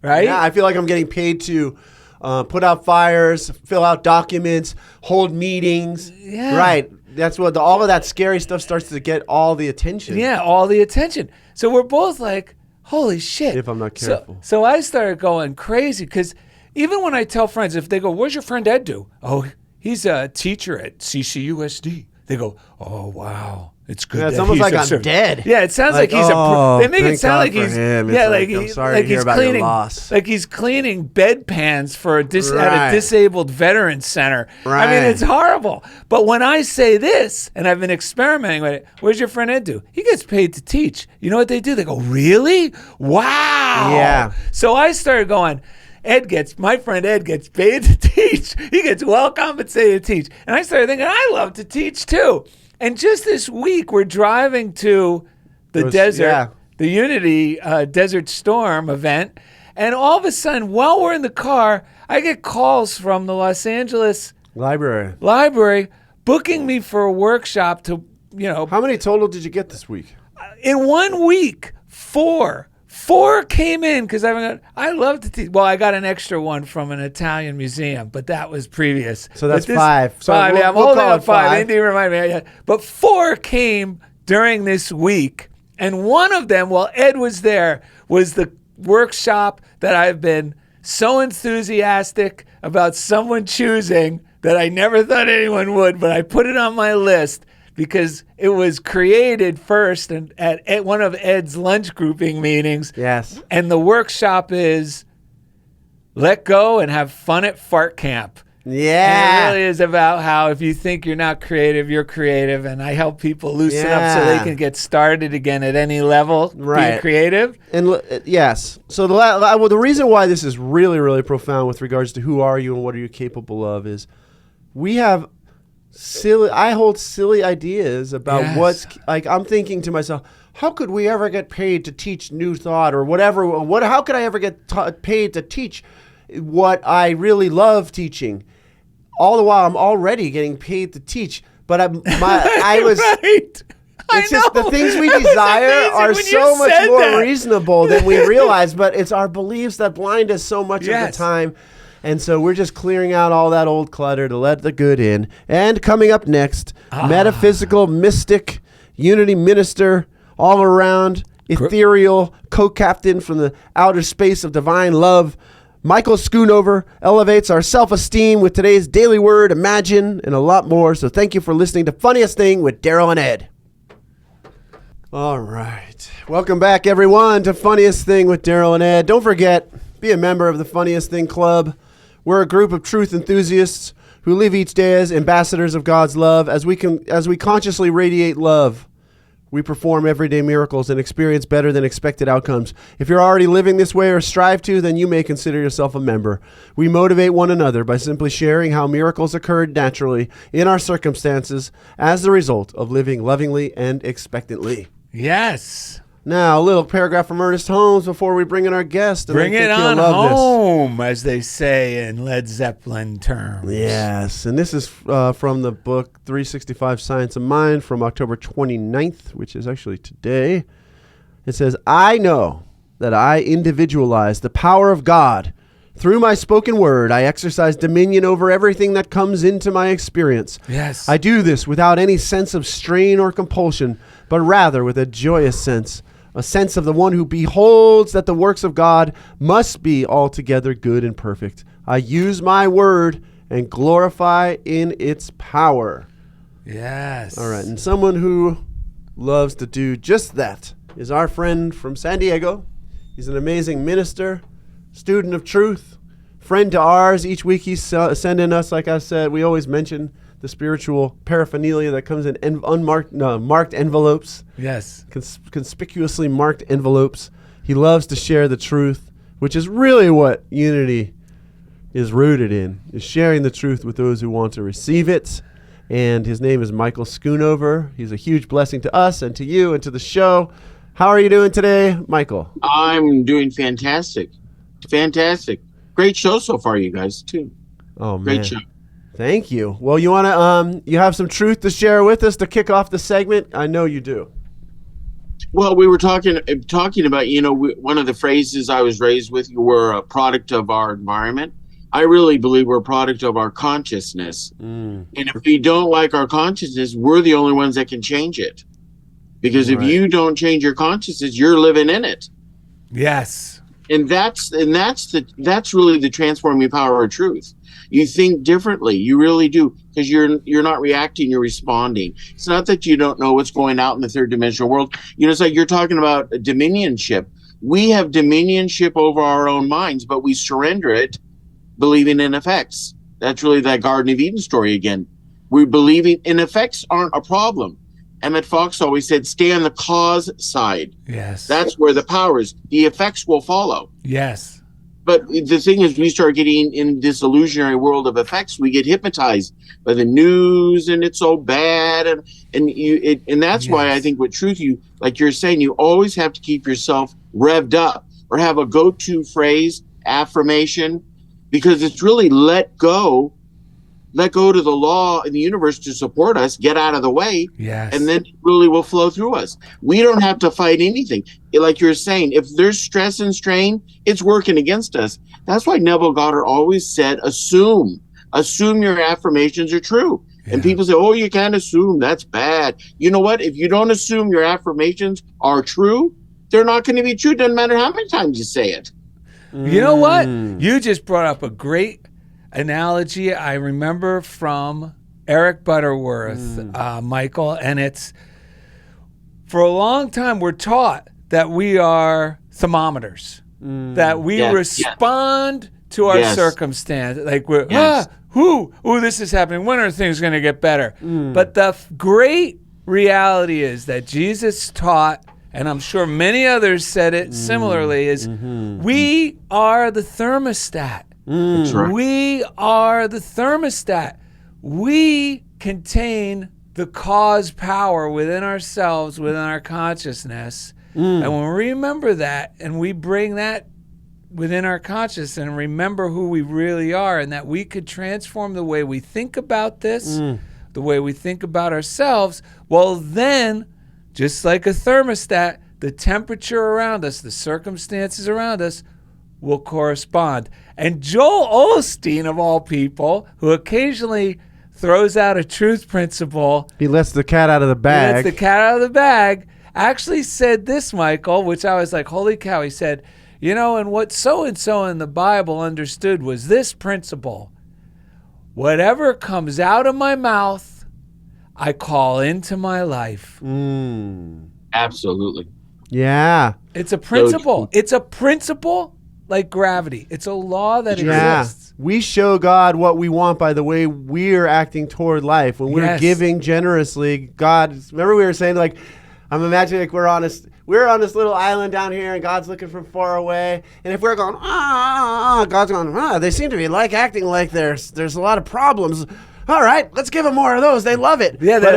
right? Yeah, I feel like I'm getting paid to put out fires, fill out documents, hold meetings. Yeah. Right. That's what all of that scary stuff starts to get all the attention. Yeah, all the attention. So we're both like, holy shit. If I'm not careful. So I started going crazy because even when I tell friends, if they go, where's your friend Ed do? Oh, he's a teacher at CCUSD. They go, oh, wow. It's good. Yeah, it's almost like I'm dead. Yeah, it sounds like he's they make it sound like he's I'm sorry to hear about cleaning, your loss. like he's cleaning bedpans for at a disabled veterans center. Right. I mean, it's horrible. But when I say this, and I've been experimenting with it, where's your friend Ed do? He gets paid to teach. You know what they do? They go, really? Wow. Yeah. So I started going, my friend Ed gets paid to teach. He gets well compensated to teach. And I started thinking, I love to teach too. And just this week, we're driving to the desert, the Unity Desert Storm event. And all of a sudden, while we're in the car, I get calls from the Los Angeles Library booking me for a workshop to, How many total did you get this week? In 1 week, 4. 4 came in because I love to teach. Well, I got an extra one from an Italian museum, but that was previous. So that's 5. So 5. I'm holding up 5. Andy remind me. But 4 came during this week, and one of them, while Ed was there, was the workshop that I've been so enthusiastic about someone choosing that I never thought anyone would, but I put it on my list. Because it was created first at one of Ed's lunch grouping meetings. Yes. And the workshop is let go and have fun at fart camp. Yeah. And it really is about how if you think you're not creative, you're creative. And I help people loosen up so they can get started again at any level being creative. And yes. So the reason why this is really, really profound with regards to who are you and what are you capable of is we have I hold silly ideas about what's like. I'm thinking to myself, how could we ever get paid to teach new thought or whatever? How could I ever get paid to teach what I really love teaching? All the while, I'm already getting paid to teach, but I was. Right. It's just the things we desire are so much more reasonable than we realize, but it's our beliefs that blind us so much of the time. And so we're just clearing out all that old clutter to let the good in. And coming up next, metaphysical, mystic, unity minister, all around, ethereal, co-captain from the outer space of divine love, Michael Schoonover elevates our self-esteem with today's daily word, imagine, and a lot more. So thank you for listening to Funniest Thing with Darrell and Ed. All right. Welcome back, everyone, to Funniest Thing with Darrell and Ed. Don't forget, be a member of the Funniest Thing Club. We're a group of truth enthusiasts who live each day as ambassadors of God's love. As we consciously radiate love, we perform everyday miracles and experience better than expected outcomes. If you're already living this way or strive to, then you may consider yourself a member. We motivate one another by simply sharing how miracles occurred naturally in our circumstances as the result of living lovingly and expectantly. Yes. Now, a little paragraph from Ernest Holmes before we bring in our guest. Bring it on home, as they say in Led Zeppelin terms. Yes, and this is from the book 365 Science of Mind from October 29th, which is actually today. It says, I know that I individualize the power of God. Through my spoken word, I exercise dominion over everything that comes into my experience. Yes. I do this without any sense of strain or compulsion, but rather with a joyous sense, a sense of the one who beholds that the works of God must be altogether good and perfect. I use my word and glorify in its power. Yes. All right, and someone who loves to do just that is our friend from San Diego. He's an amazing minister, student of truth, friend to ours. Each week he's sending us, like I said, we always mention the spiritual paraphernalia that comes in marked envelopes. Yes. Conspicuously marked envelopes. He loves to share the truth, which is really what unity is rooted in, is sharing the truth with those who want to receive it. And his name is Michael Schoonover. He's a huge blessing to us and to you and to the show. How are you doing today, Michael? I'm doing fantastic. Fantastic. Great show so far, you guys, too. Oh, man. Great show. Thank you. Well, you want to you have some truth to share with us to kick off the segment? I know you do. Well, we were talking about, one of the phrases I was raised with, we're a product of our environment. I really believe we're a product of our consciousness. And if we don't like our consciousness, we're the only ones that can change it. Because if you don't change your consciousness, you're living in it. Yes. And that's really the transforming power of truth. You think differently. You really do, because you're not reacting, you're responding. It's not that you don't know what's going out in the third dimensional world. It's like you're talking about a dominionship. We have dominionship over our own minds, but we surrender it, believing in effects. That's really that Garden of Eden story again. We're believing in effects aren't a problem. Emmett Fox always said, stay on the cause side. Yes. That's where the power is. The effects will follow. Yes. But the thing is, we start getting in this illusionary world of effects. We get hypnotized by the news, and it's so bad, and that's why I think with truth, like you're saying, you always have to keep yourself revved up or have a go-to phrase, affirmation, because it's really let go to the law in the universe to support us, get out of the way, and then it really will flow through us. We don't have to fight anything. Like you're saying, if there's stress and strain, it's working against us. That's why Neville Goddard always said, assume your affirmations are true. And people say, oh, you can't assume, that's bad. You know what? If you don't assume your affirmations are true, they're not going to be true. Doesn't matter how many times you say it. You know what? You just brought up a great analogy I remember from Eric Butterworth, Michael, and it's, for a long time we're taught that we are thermometers, that we respond to our circumstance. Like this is happening. When are things going to get better? But the great reality is that Jesus taught, and I'm sure many others said it similarly, is we are the thermostat. That's right. We are the thermostat. We contain the cause power within ourselves, within our consciousness. And when we remember that and we bring that within our consciousness and remember who we really are, and that we could transform the way we think about this, the way we think about ourselves, well then, just like a thermostat, the temperature around us, the circumstances around us will correspond. And Joel Osteen, of all people, who occasionally throws out a truth principle. He lets the cat out of the bag. He lets the cat out of the bag. Actually said this, Michael, which I was like, holy cow. He said, and what so-and-so in the Bible understood was this principle. Whatever comes out of my mouth, I call into my life. Absolutely. Yeah. It's a principle. It's a principle like gravity. It's a law that exists. We show God what we want by the way we're acting toward life. When we're giving generously, God, remember we were saying, like, I'm imagining like we're on this little island down here and God's looking from far away. And if we're going, God's going, they seem to be acting like there's a lot of problems. All right, let's give them more of those. They love it. Yeah, but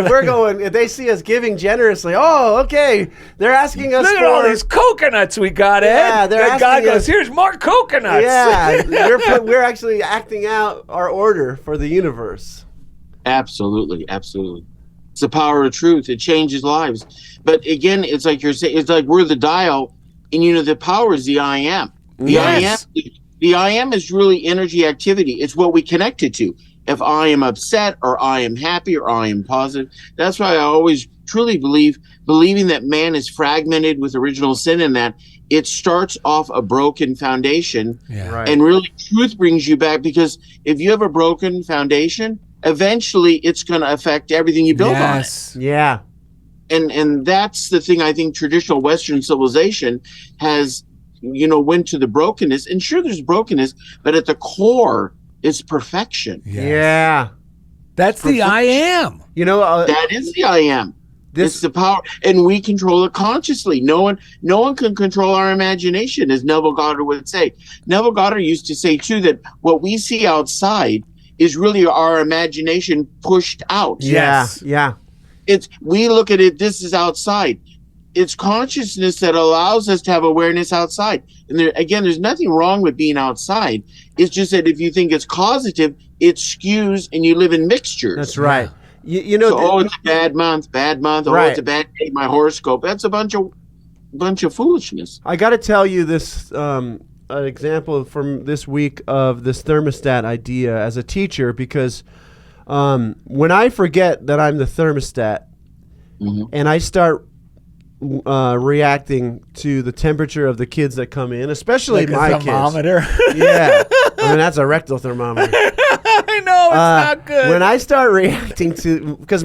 if they see us giving generously, okay, they're asking us look at all these coconuts we got, Ed. Yeah, and God goes, here's more coconuts. Yeah, we're actually acting out our order for the universe. Absolutely. It's the power of truth. It changes lives. But again, it's like you're saying, it's like we're the dial, and the power is the I am. The I am is really energy activity. It's what we connect it to. If I am upset or I am happy or I am positive. That's why I always truly believing that man is fragmented with original sin, and that it starts off a broken foundation. Yeah. Right. And really truth brings you back, because if you have a broken foundation, eventually it's going to affect everything you build on it. Yeah. And that's the thing I think traditional Western civilization has, went to the brokenness. And sure, there's brokenness, but at the core, it's perfection. Yes. Yeah. That's the I am. That is the I am. It's the power, and we control it consciously. No one can control our imagination, as Neville Goddard would say. Neville Goddard used to say, too, that what we see outside is really our imagination pushed out. Yes. Yeah. We look at it, this is outside. It's consciousness that allows us to have awareness outside. And there's nothing wrong with being outside. It's just that if you think it's causative, it skews and you live in mixtures. That's right. It's a bad month. Right. Oh, it's a bad day, my horoscope. That's a bunch of foolishness. I got to tell you this an example from this week of this thermostat idea as a teacher, because when I forget that I'm the thermostat and I start reacting to the temperature of the kids that come in, especially my kids. Thermometer. Yeah. That's a rectal thermometer. I know, it's not good. When I start reacting to, because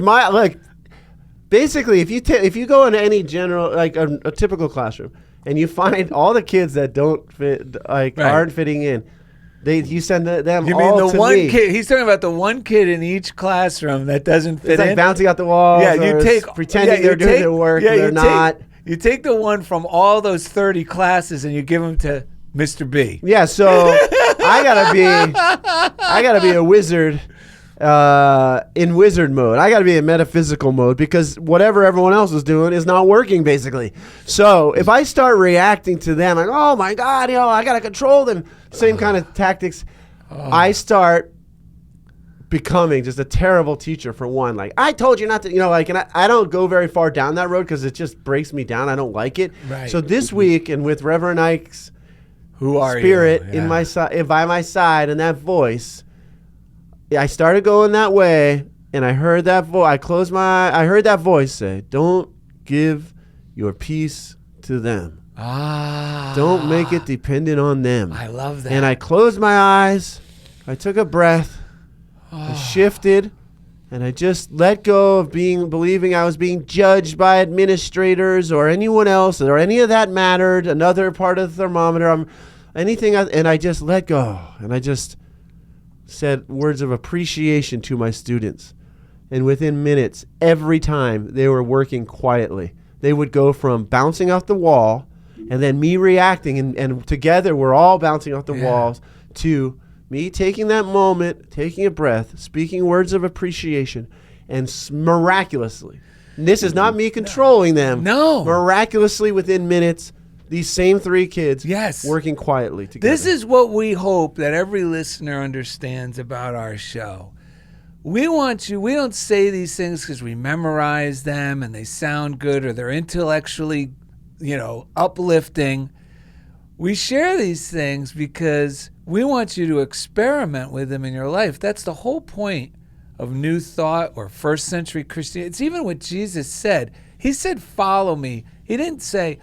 basically if you go into any general, like a typical classroom, and you find all the kids that don't fit, aren't fitting in, you send them you all mean the to one me. kid? He's talking about the one kid in each classroom that doesn't fit it's in. Like bouncing out the walls. Yeah, you take pretending they're doing their work. Yeah, they're not. You take the one from all those 30 classes and you give them to Mr. B. Yeah, so I gotta be a wizard in wizard mode. I gotta be in metaphysical mode, because whatever everyone else is doing is not working, basically. So if I start reacting to them, like, oh my God, I gotta control them, same kind of tactics, I start becoming just a terrible teacher. For one, like, I told you not to, and I don't go very far down that road because it just breaks me down. I don't like it. Right. So this week, and with Reverend Ike's spirit in my side, by my side, and that voice, I started going that way, and I heard that voice. I heard that voice say, "Don't give your peace to them. Don't make it dependent on them." I love that. And I closed my eyes. I took a breath. I shifted, and I just let go of believing I was being judged by administrators or anyone else, or any of that mattered. Another part of the thermometer, and I just let go, and I just said words of appreciation to my students. And within minutes, every time they were working quietly, they would go from bouncing off the wall and then me reacting, and together we're all bouncing off the walls, to me taking that moment, taking a breath, speaking words of appreciation, and miraculously, and this is not me controlling them. No. Miraculously, within minutes, these same 3 kids Yes. working quietly together. This is what we hope that every listener understands about our show. We don't say these things because we memorize them and they sound good or they're intellectually, uplifting. We share these things because we want you to experiment with them in your life. That's the whole point of New Thought or first century Christianity. It's even what Jesus said. He said, follow me. He didn't say,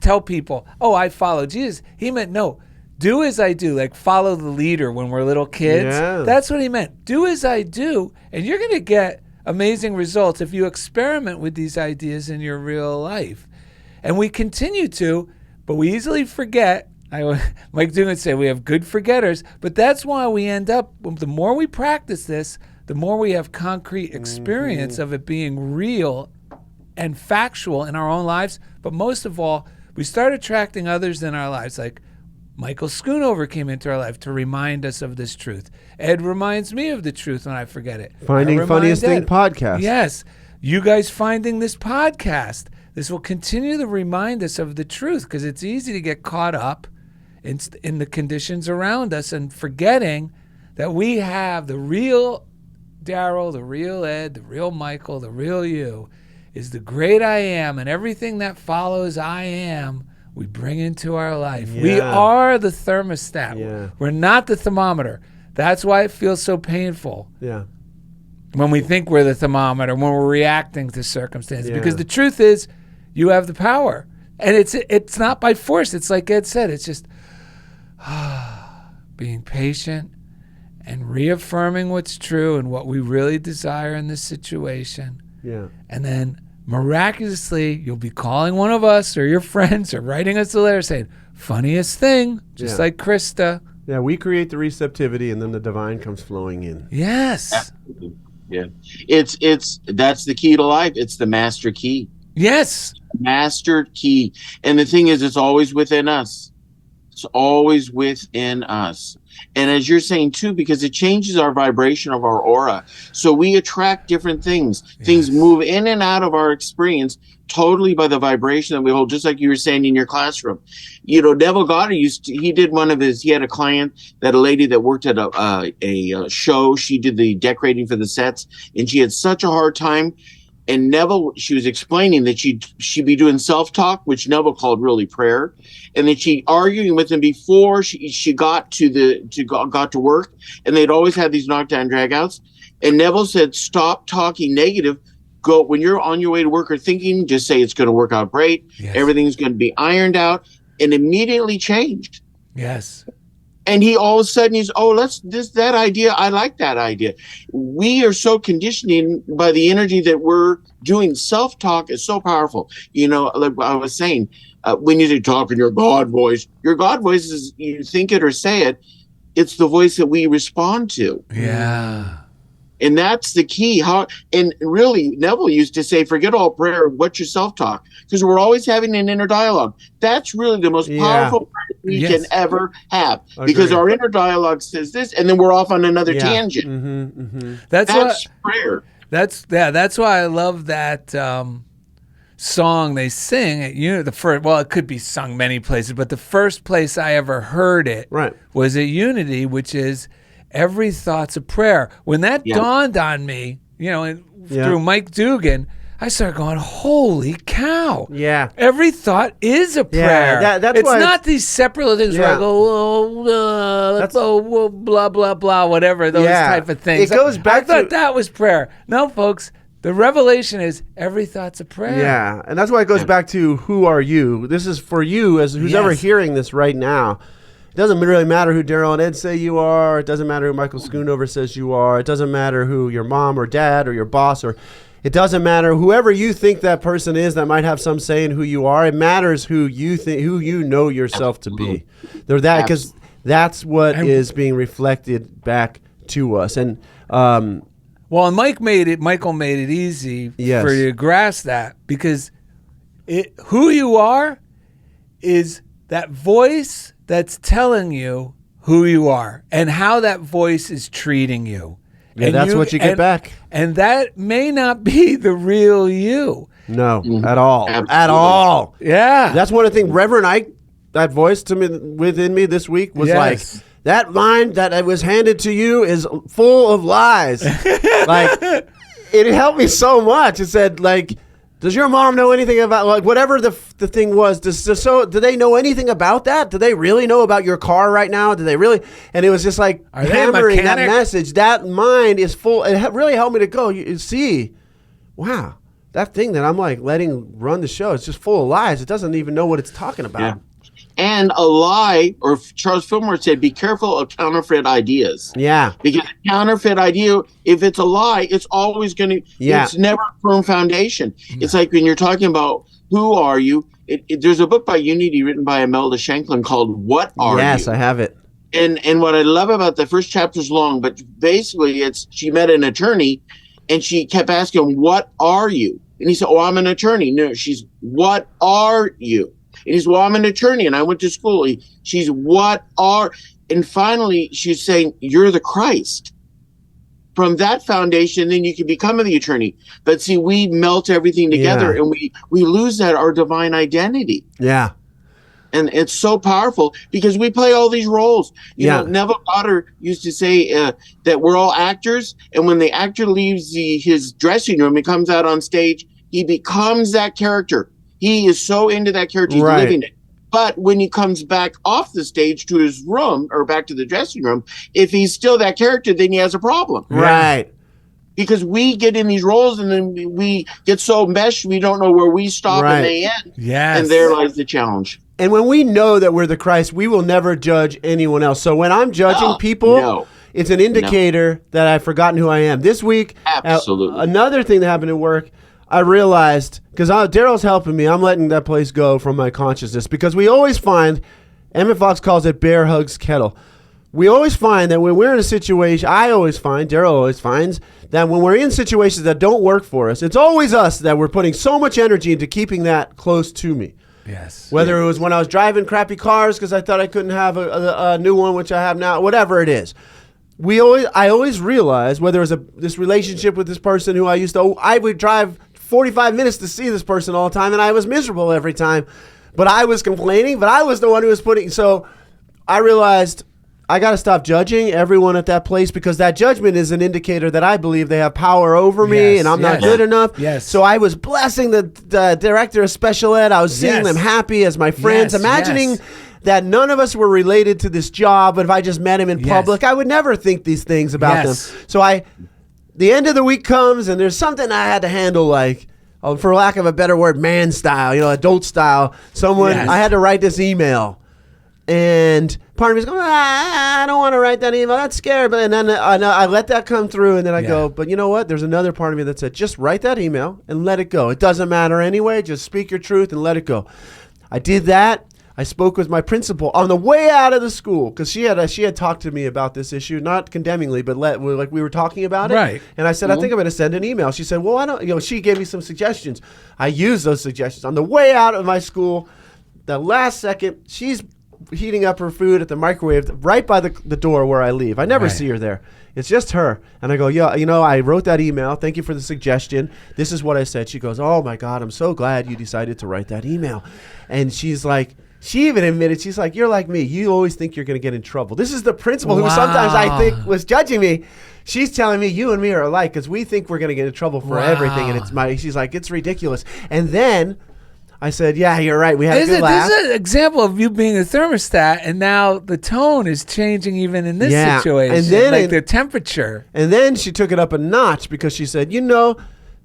tell people, I follow Jesus. He meant, no, do as I do, like follow the leader when we're little kids. Yeah. That's what he meant. Do as I do, and you're going to get amazing results if you experiment with these ideas in your real life. And we continue to, but we easily forget. Mike Dugan would say we have good forgetters, but that's why we end up, the more we practice this, the more we have concrete experience of it being real and factual in our own lives. But most of all, we start attracting others in our lives, like Michael Schoonover came into our life to remind us of this truth. Ed reminds me of the truth when I forget it. Finding Funniest Thing podcast. Yes. You guys finding this podcast. This will continue to remind us of the truth, because it's easy to get caught up in the conditions around us and forgetting that we have the real Darrell, the real Ed, the real Michael, the real you is the great I am, and everything that follows I am we bring into our life. Yeah. We are the thermostat. Yeah. We're not the thermometer. That's why it feels so painful. Yeah. When we think we're the thermometer, when we're reacting to circumstances. Yeah. Because the truth is, you have the power. And it's not by force. It's like Ed said, it's just being patient and reaffirming what's true and what we really desire in this situation. Yeah. And then miraculously, you'll be calling one of us or your friends or writing us a letter saying, funniest thing, just like Krista. Yeah, we create the receptivity, and then the divine comes flowing in. Yes. Absolutely. Yeah. That's the key to life. It's the master key. Yes. Master key. And the thing is, it's always within us. It's always within us. And as you're saying too, because it changes our vibration of our aura. So we attract different things. Yes. Things move in and out of our experience totally by the vibration that we hold, just like you were saying in your classroom. Neville Goddard he had a client, that a lady that worked at a show. She did the decorating for the sets, and she had such a hard time. And Neville, she was explaining that she'd be doing self-talk, which Neville called really prayer, and then she arguing with him before she got to work, and they'd always have these knockdown dragouts. And Neville said, "Stop talking negative. Go when you're on your way to work or thinking, just say it's going to work out great. Yes. Everything's going to be ironed out," and immediately changed. Yes. And he all of a sudden that idea. I like that idea. We are so conditioning by the energy that we're doing. Self-talk is so powerful. Like I was saying, when you talk in your God voice is, you think it or say it, it's the voice that we respond to. Yeah. And that's the key. And really, Neville used to say, forget all prayer, what's your self-talk? Because we're always having an inner dialogue. That's really the most powerful part we can ever have. Because our inner dialogue says this, and then we're off on another tangent. Mm-hmm, mm-hmm. That's prayer. That's why I love that song they sing at Unity. Well, it could be sung many places, but the first place I ever heard it was at Unity, which is every thought's a prayer. When that dawned on me, through Mike Dugan, I started going, holy cow. Yeah. Every thought is a prayer. That's it's not these separate little things where I go, blah, blah, blah, whatever, those type of things. It goes back I thought that was prayer. No, folks, the revelation is every thought's a prayer. Yeah, and that's why it goes back to who are you? This is for you, as who's ever hearing this right now. It doesn't really matter who Darrell and Ed say you are. It doesn't matter who Michael Schoonover says you are. It doesn't matter who your mom or dad or your boss or... It doesn't matter whoever you think that person is that might have some say in who you are. It matters who you know yourself to be. They're that, because that's what is being reflected back to us. And well, and Michael made it easy Yes. for you to grasp that, because who you are is that voice that's telling you who you are and how that voice is treating you. yeah, And that's what you get back. And that may not be the real you. No, at all. Absolutely. At all. Yeah. That's one of the things. Reverend Ike, that voice to me within me this week was Yes. like, that mind that was handed to you is full of lies. Like, it helped me so much. It said, like, does your mom know anything about, like, whatever the thing was? Do they know anything about that? Do they really know about your car right now? Do they really? And it was just like Are they a hammering that mechanic? message. That mind is full. It really helped me to go, you see, wow, that thing that I'm like letting run the show, it's just full of lies. It doesn't even know what it's talking about. Yeah. And a lie, or Charles Fillmore said, be careful of counterfeit ideas. Yeah. Because a counterfeit idea, if it's a lie, it's always going to, Yeah. it's never a firm foundation. It's like when you're talking about who are you, there's a book by Unity written by Imelda Shanklin called What Are You? Yes, I have it. And what I love about the first chapter's long, but basically she met an attorney and she kept asking him, what are you? And he said, oh, I'm an attorney. No, she's, what are you? And he's, well, I'm an attorney and I went to school. She's, what are, and finally she's saying, you're the Christ. From that foundation, then you can become the attorney. But see, we melt everything together and we lose that, our divine identity. Yeah. And it's so powerful because we play all these roles. You Yeah. know, Neville Goddard used to say that we're all actors. And when the actor leaves his dressing room and comes out on stage, he becomes that character. He is so into that character, he's Right. living it. But when he comes back off the stage to his room or back to the dressing room, if he's still that character, then he has a problem. Right. Because we get in these roles and then we get so meshed, we don't know where we stop Right. and they end. Yes. And there lies the challenge. And when we know that we're the Christ, we will never judge anyone else. So when I'm judging No, people, no. it's an indicator that I've forgotten who I am. This week, Absolutely. another thing that happened at work, I realized, because Darrell's helping me, I'm letting that place go from my consciousness, because we always find, Emmett Fox calls it bear hugs kettle. We always find that when we're in a situation, Darrell always finds, that when we're in situations that don't work for us, it's always us that we're putting so much energy into keeping that close to me. Yes. Whether it was when I was driving crappy cars because I thought I couldn't have a new one, which I have now, whatever it is. I always realized whether it was this relationship with this person who I would drive 45 minutes to see this person all the time, and I was miserable every time. But I was complaining, but I was the one who was so I realized I got to stop judging everyone at that place, because that judgment is an indicator that I believe they have power over me Yes, and I'm not yes. good enough. Yes. So I was blessing the director of special ed. I was seeing Yes. them happy as my friends, Yes, imagining yes. that none of us were related to this job. But if I just met him in Yes. public, I would never think these things about Yes. them. So the end of the week comes and there's something I had to handle, like, for lack of a better word, man style, adult style. Yes. I had to write this email. And part of me is going, I don't want to write that email. That's scary. But and then I let that come through, and then I go, but you know what? There's another part of me that said, just write that email and let it go. It doesn't matter anyway. Just speak your truth and let it go. I did that. I spoke with my principal on the way out of the school, because she had talked to me about this issue, not condemningly, but like we were talking about it. Right. And I said, I think I'm going to send an email. She said, well, I don't. She gave me some suggestions. I used those suggestions on the way out of my school. The last second, she's heating up her food at the microwave right by the door where I leave. I never Right. see her there. It's just her. And I go, yeah, I wrote that email. Thank you for the suggestion. This is what I said. She goes, oh my God, I'm so glad you decided to write that email. And she's like, she even admitted, she's like, you're like me. You always think you're going to get in trouble. This is the principal who sometimes I think was judging me. She's telling me you and me are alike, because we think we're going to get in trouble for everything. And she's like, it's ridiculous. And then I said, yeah, you're right. We had a good laugh. This is an example of you being a thermostat, and now the tone is changing even in this situation. And then like the temperature. And then she took it up a notch, because she said,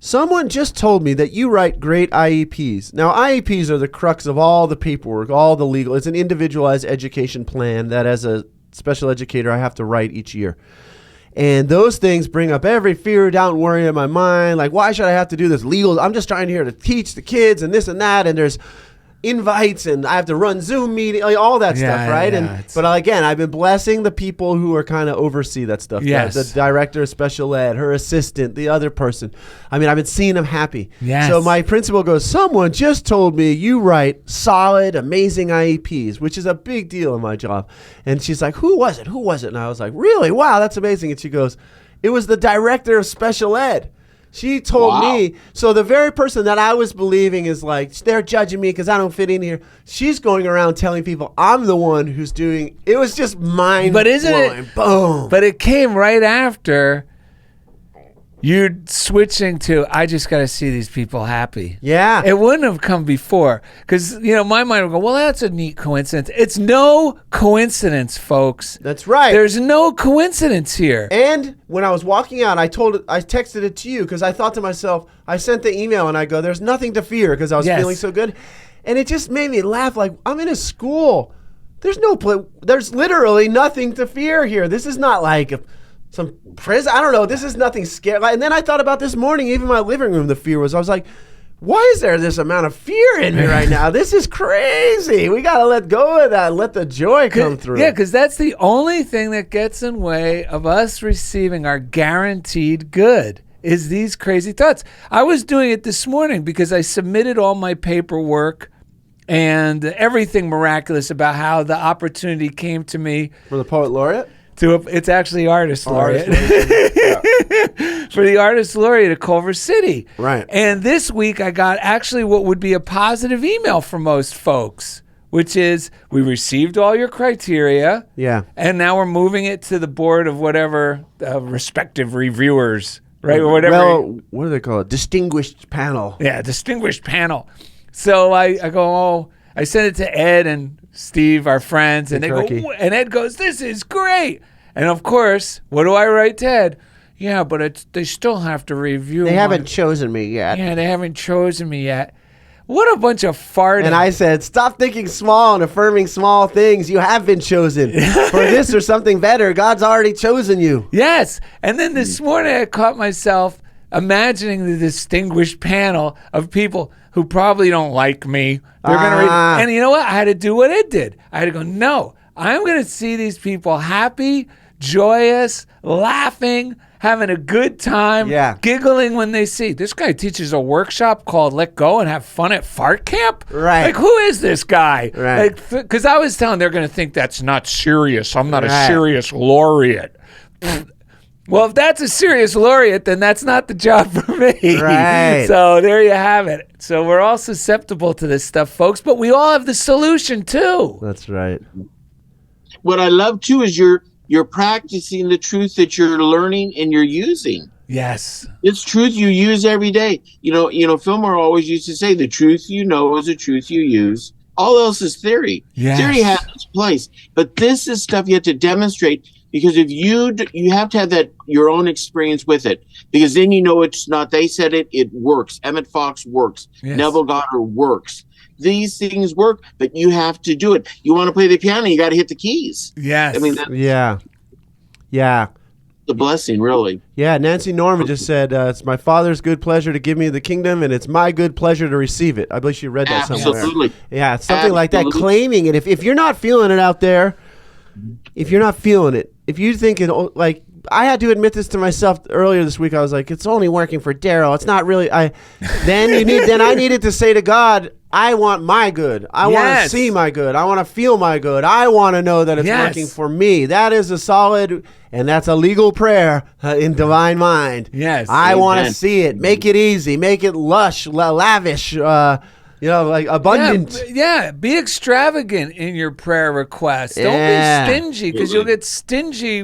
someone just told me that you write great IEPs. Now, IEPs are the crux of all the paperwork, all the legal. It's an individualized education plan that, as a special educator, I have to write each year. And those things bring up every fear, doubt, and worry in my mind. Like, why should I have to do this legal? I'm just trying here to teach the kids and this and that. And there's invites and I have to run Zoom meeting, like all that stuff, right? But again, I've been blessing the people who are kind of oversee that stuff. Yes. The director of special ed, her assistant, the other person. I mean, I've been seeing them happy. Yes. So my principal goes, someone just told me you write solid, amazing IEPs, which is a big deal in my job. And she's like, who was it? And I was like, really? Wow, that's amazing. And she goes, it was the director of special ed. She told me, so the very person that I was believing is like, they're judging me because I don't fit in here. She's going around telling people I'm the one who's doing, it was just mind blowing. Boom. But it came right after you switching to, I just got to see these people happy. Yeah. It wouldn't have come before. Because, my mind would go, well, that's a neat coincidence. It's no coincidence, folks. That's right. There's no coincidence here. And when I was walking out, I texted it to you because I thought to myself, I sent the email and I go, there's nothing to fear because I was feeling so good. And it just made me laugh like, I'm in a school. There's literally nothing to fear here. This is not like some prison. I don't know. This is nothing scary. And then I thought about this morning, even my living room, the fear was, I was like, why is there this amount of fear in me right now? This is crazy. We got to let go of that and let the joy come through. Yeah, because that's the only thing that gets in way of us receiving our guaranteed good is these crazy thoughts. I was doing it this morning because I submitted all my paperwork and everything miraculous about how the opportunity came to me. For the Poet Laureate? It's actually Artist Laureate. For the Artist Laureate at Culver City. Right. And this week I got actually what would be a positive email from most folks, which is, we received all your criteria. Yeah. And now we're moving it to the board of whatever respective reviewers, right? Or whatever. Well, what do they call it? Distinguished panel. Yeah, distinguished panel. So I go, I send it to Ed and Steve, our friends, and they go, and Ed goes, this is great. And of course, what do I write to Ed? Yeah, but they still have to review. They haven't chosen me yet. Yeah, they haven't chosen me yet. What a bunch of farting. And I said, stop thinking small and affirming small things. You have been chosen for this or something better. God's already chosen you. Yes. And then this morning I caught myself imagining the distinguished panel of people who probably don't like me. They're going to read. And you know what? I had to do what Ed did. I had to go, no, I'm going to see these people happy, joyous, laughing, having a good time, giggling when they see. This guy teaches a workshop called Let Go and Have Fun at Fart Camp? Right. Like, who is this guy? Right. Because I was telling they're going to think that's not serious. I'm not a serious laureate. Well, if that's a serious laureate, then that's not the job for me. Right. So there you have it. So we're all susceptible to this stuff, folks, but we all have the solution, too. That's right. What I love, too, is you're practicing the truth that you're learning and you're using. Yes. It's truth you use every day. Fillmore always used to say, the truth you know is the truth you use. All else is theory. Yes. Theory has its place. But this is stuff you have to demonstrate, because if you have to have that your own experience with it, because then it's not they said it works. Emmett Fox works. Yes. Neville Goddard works. These things work, but you have to do it. You want to play the piano, you got to hit the keys. Yes. I mean, that's the blessing, really. Yeah, Nancy Norman just said, it's my Father's good pleasure to give me the kingdom, and it's my good pleasure to receive it. I believe she read that somewhere. Absolutely. Yeah, something like that, claiming it. If you're not feeling it out there, if you're not feeling it, if you think it, like, I had to admit this to myself earlier this week. I was like, it's only working for Darrell. It's not really. Then I needed to say to God, I want my good. I want to see my good. I want to feel my good. I want to know that it's working for me. That is a solid, and that's a legal prayer in divine mind. Yes. I want to see it. Make it easy. Make it lush, lavish, like abundant. Yeah, be extravagant in your prayer requests. Don't be stingy, because you'll get stingy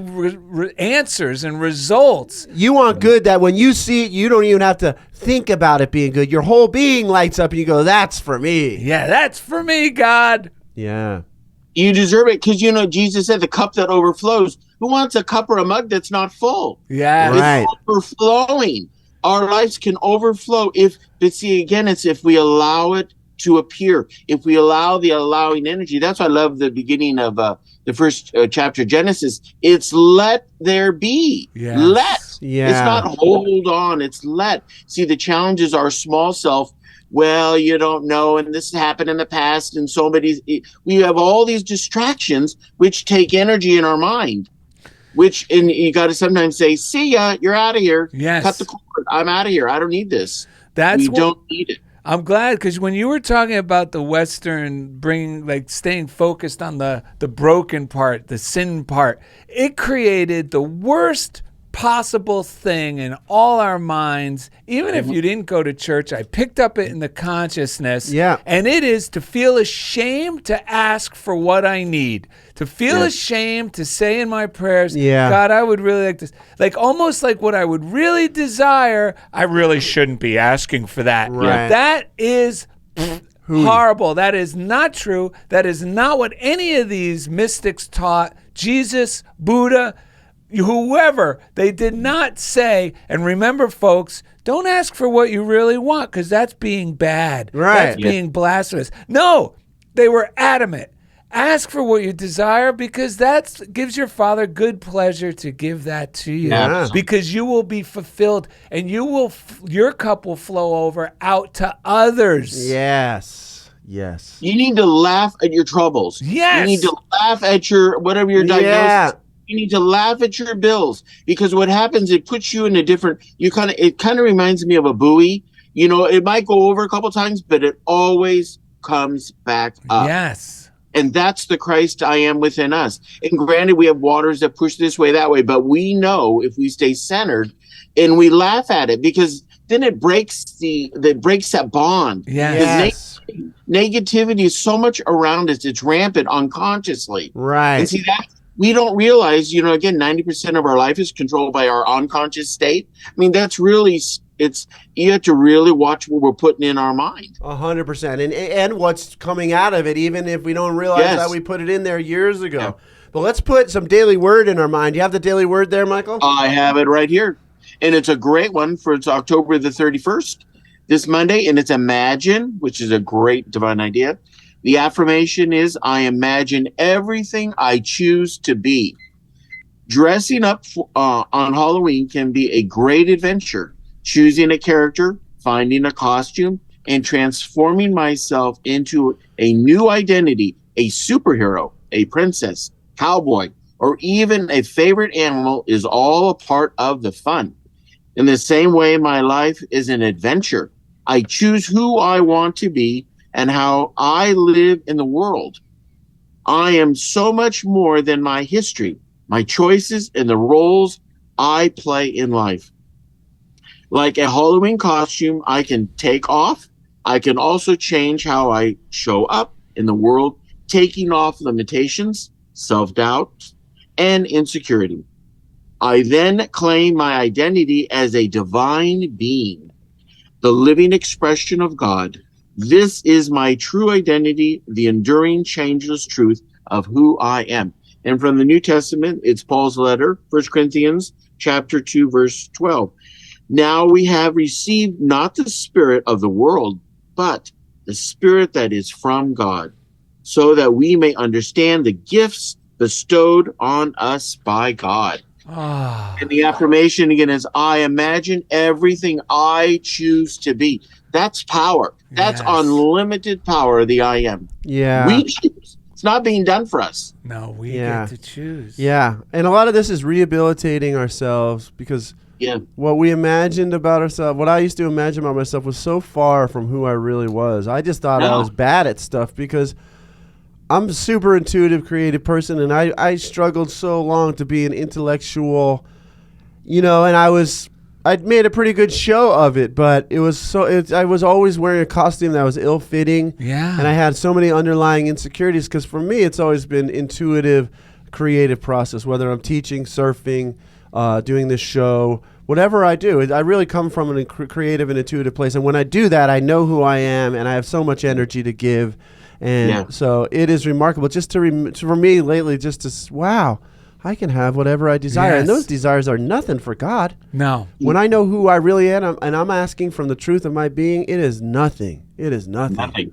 answers and results. You want good that when you see it, you don't even have to think about it being good. Your whole being lights up and you go, that's for me. Yeah, that's for me, God. Yeah. You deserve it, because Jesus said the cup that overflows. Who wants a cup or a mug that's not full? Yeah. Right. It's overflowing. Our lives can overflow it's if we allow it to appear, if we allow the allowing energy. That's why I love the beginning of the first chapter of Genesis. It's let there be. Yes. Let. Yeah. It's not hold on. It's let. See, the challenge is our small self well, you don't know, and this happened in the past, and we have all these distractions which take energy in our mind, and you got to sometimes say, see ya, you're out of here. Yes. Cut the cord. I'm out of here. I don't need this. We don't need it. I'm glad, because when you were talking about the Western staying focused on the broken part, the sin part, it created the worst possible thing in all our minds. Even if you didn't go to church, I picked up it in the consciousness. Yeah. And it is to feel ashamed to ask for what I need, to feel ashamed to say in my prayers, God, I would really like this. Like almost like what I would really desire, I really shouldn't be asking for that. Right. That is horrible. That is not true. That is not what any of these mystics taught. Jesus, Buddha, whoever, they did not say, and remember, folks, don't ask for what you really want, because that's being bad. Right. That's being blasphemous. No, they were adamant. Ask for what you desire, because that gives your Father good pleasure to give that to you. Yeah. Because you will be fulfilled, and your cup will flow over out to others. Yes. You need to laugh at your troubles. Yes. You need to laugh at whatever your diagnosis. Yeah. You need to laugh at your bills, because what happens, it puts you in a different, it kind of reminds me of a buoy. It might go over a couple times, but it always comes back up. Yes. And that's the Christ I am within us. And granted, we have waters that push this way, that way, but we know if we stay centered and we laugh at it, because then it breaks that bond. Yes. Negativity is so much around us. It's rampant unconsciously. Right. And see, that we don't realize, again, 90% of our life is controlled by our unconscious state. I mean, that's really, you have to really watch what we're putting in our mind. 100%. And what's coming out of it, even if we don't realize that we put it in there years ago. Yeah. But let's put some daily word in our mind. Do you have the daily word there, Michael? I have it right here. And it's a great one it's October the 31st, this Monday. And it's imagine, which is a great divine idea. The affirmation is, I imagine everything I choose to be. Dressing up on Halloween can be a great adventure. Choosing a character, finding a costume, and transforming myself into a new identity, a superhero, a princess, cowboy, or even a favorite animal is all a part of the fun. In the same way, my life is an adventure. I choose who I want to be and how I live in the world. I am so much more than my history, my choices, and the roles I play in life. Like a Halloween costume, I can take off. I can also change how I show up in the world, taking off limitations, self-doubt, and insecurity. I then claim my identity as a divine being, the living expression of God. This is my true identity, the enduring, changeless truth of who I am. And from the New Testament, it's Paul's letter, 1 Corinthians chapter 2, verse 12. Now we have received not the spirit of the world, but the Spirit that is from God, so that we may understand the gifts bestowed on us by God. And the affirmation again is, I imagine everything I choose to be. That's power. That's unlimited power, the I am. Yeah. We choose. It's not being done for us. No, we get to choose. Yeah. And a lot of this is rehabilitating ourselves, because what we imagined about ourselves, what I used to imagine about myself, was so far from who I really was. I just thought I was bad at stuff, because I'm a super intuitive, creative person, and I struggled so long to be an intellectual, and I'd made a pretty good show of it, but I was always wearing a costume that was ill-fitting. Yeah. And I had so many underlying insecurities, because for me, it's always been intuitive, creative process, whether I'm teaching, surfing, doing this show, whatever I do. I really come from a creative and intuitive place. And when I do that, I know who I am, and I have so much energy to give. And so it is remarkable just for me lately, just to, wow, I can have whatever I desire. And those desires are nothing for God. No. When I know who I really am, and I'm asking from the truth of my being, it is nothing. It is nothing.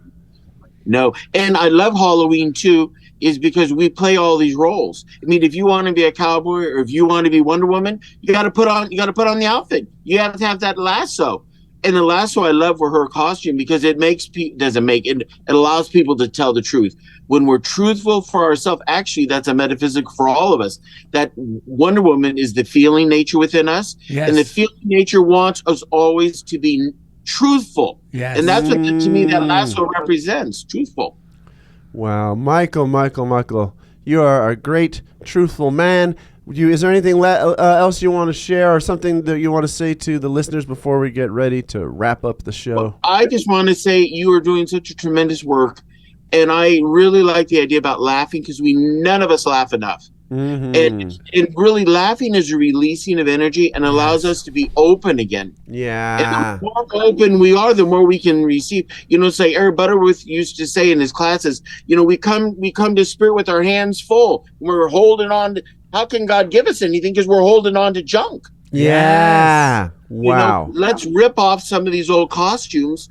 No. And I love Halloween too, is because we play all these roles. I mean, if you want to be a cowboy, or if you want to be Wonder Woman, you got to put on the outfit. You have to have that lasso. And the last one I love were her costume, because it makes it allows people to tell the truth. When we're truthful for ourselves, actually, that's a metaphysical for all of us. That Wonder Woman is the feeling nature within us. Yes. And the feeling nature wants us always to be truthful. Yes. And that's what, to me, that last one represents, truthful. Wow. Michael, you are a great, truthful man. Is there anything else you want to share, or something that you want to say to the listeners before we get ready to wrap up the show? Well, I just want to say you are doing such a tremendous work. And I really like the idea about laughing, because none of us laugh enough. And really, laughing is a releasing of energy and allows us to be open again. Yeah. And the more open we are, the more we can receive. It's like Eric Butterworth used to say in his classes, we come to Spirit with our hands full. We're holding on to, how can God give us anything? Because we're holding on to junk. Yeah. Wow. Let's rip off some of these old costumes.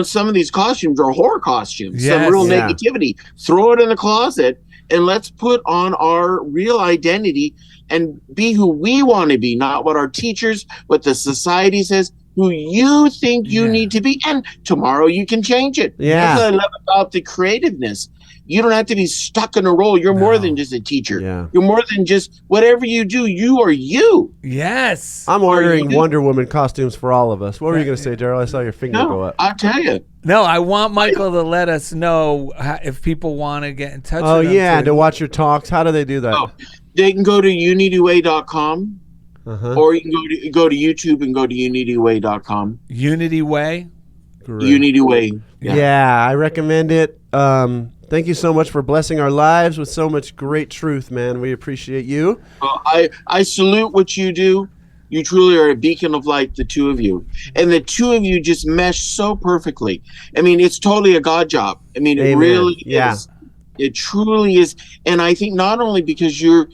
Some of these costumes are horror costumes. Yes. Some real negativity. Throw it in the closet, and let's put on our real identity and be who we want to be, not what our teachers, what the society says, who you think you need to be. And tomorrow you can change it. Yeah. That's what I love about the creativeness. You don't have to be stuck in a role. You're more than just a teacher. Yeah. You're more than just whatever you do. You are you. Yes. I'm ordering Wonder Woman costumes for all of us. What were you going to say, Darrell? I saw your finger go up. I'll tell you. No, I want Michael to let us know if people want to get in touch with him. Oh, yeah, to watch your talks. How do they do that? They can go to unityway.com, or you can go to YouTube and go to unityway.com. Unity Way? Great. Unity Way. Yeah, I recommend it. Thank you so much for blessing our lives with so much great truth, man. We appreciate you. I salute what you do. You truly are a beacon of light, the two of you. And the two of you just mesh so perfectly. I mean, it's totally a God job. I mean, it really is. It truly is. And I think not only because you're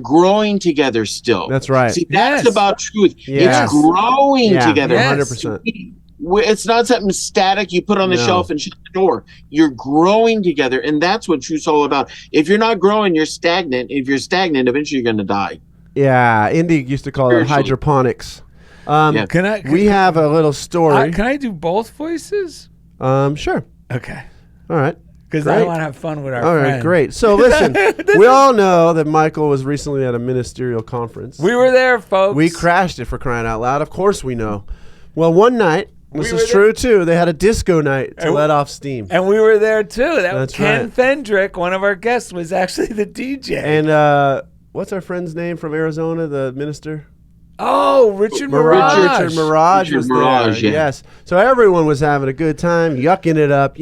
growing together still. That's right. See, that's about truth. Yes. It's growing together. 100%. It's not something static you put on the shelf and shut the door. You're growing together, and that's what truth's all about. If you're not growing, you're stagnant. If you're stagnant, eventually you're going to die. Yeah, Indy used to call it hydroponics. We have a little story. Can I do both voices? Sure. Okay. All right. Because I want to have fun with our friend. All right, great. So listen, we all know that Michael was recently at a ministerial conference. We were there, folks. We crashed it, for crying out loud. Of course we know. Well, one night, this is true too, they had a disco night to let off steam. And we were there too. That's Ken right. Fendrick, one of our guests, was actually the DJ. And what's our friend's name from Arizona, the minister? Oh, Richard Mirage. Richard Mirage was there. Yes. So everyone was having a good time, yucking it up,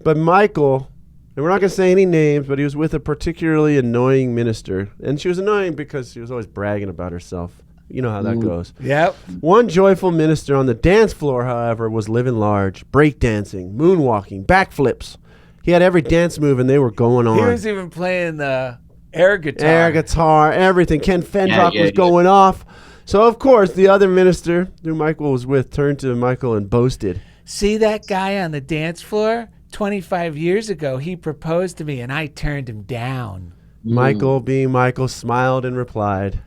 But Michael, and we're not going to say any names, but he was with a particularly annoying minister. And she was annoying because she was always bragging about herself. You know how that goes. Yep. One joyful minister on the dance floor, however, was living large, breakdancing, moonwalking, backflips. He had every dance move, and they were going on. He was even playing the air guitar. Air guitar, everything. Ken Fendrock was going off. So, of course, the other minister who Michael was with turned to Michael and boasted. See that guy on the dance floor? 25 years ago, he proposed to me, and I turned him down. Michael, being Michael, smiled and replied,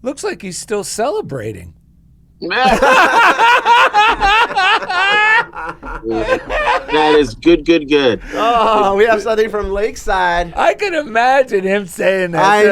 "Looks like he's still celebrating." That is good. Oh, we have something from Lakeside. I can imagine him saying that. I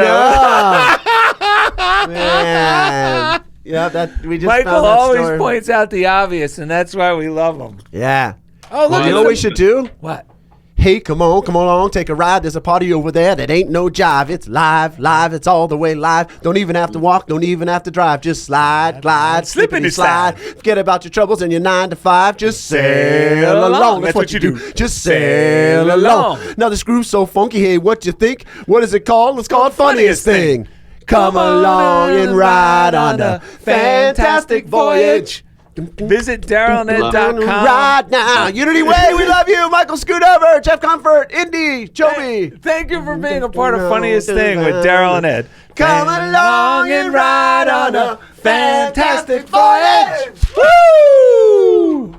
know. Man. Yeah, we just Michael found that always story. points out the obvious, and that's why we love him. Yeah. Oh, look! You know what we should do? What? Hey, come on along, take a ride. There's a party over there that ain't no jive. It's live, it's all the way live. Don't even have to walk, don't even have to drive. Just slide, glide, slippity slide. Forget about your troubles and your 9 to 5. Just sail along. That's what you do. Just sail along. Now the groove's so funky. Hey, what you think? What is it called? It's called Funniest Thing. Come along and ride on the fantastic voyage. Visit DarrellandEd.com right now. Unity Way, we love you. Michael Schoonover, Jeff Comfort, Indy, CHOBO. Thank you for being a part of Funniest Thing with Darrell and Ed. Come along and ride on a fantastic voyage. Woo!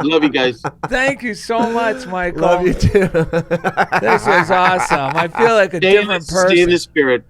Love you guys. Thank you so much, Michael. Love you too. This was awesome. I feel like a different person. Stay in the spirit.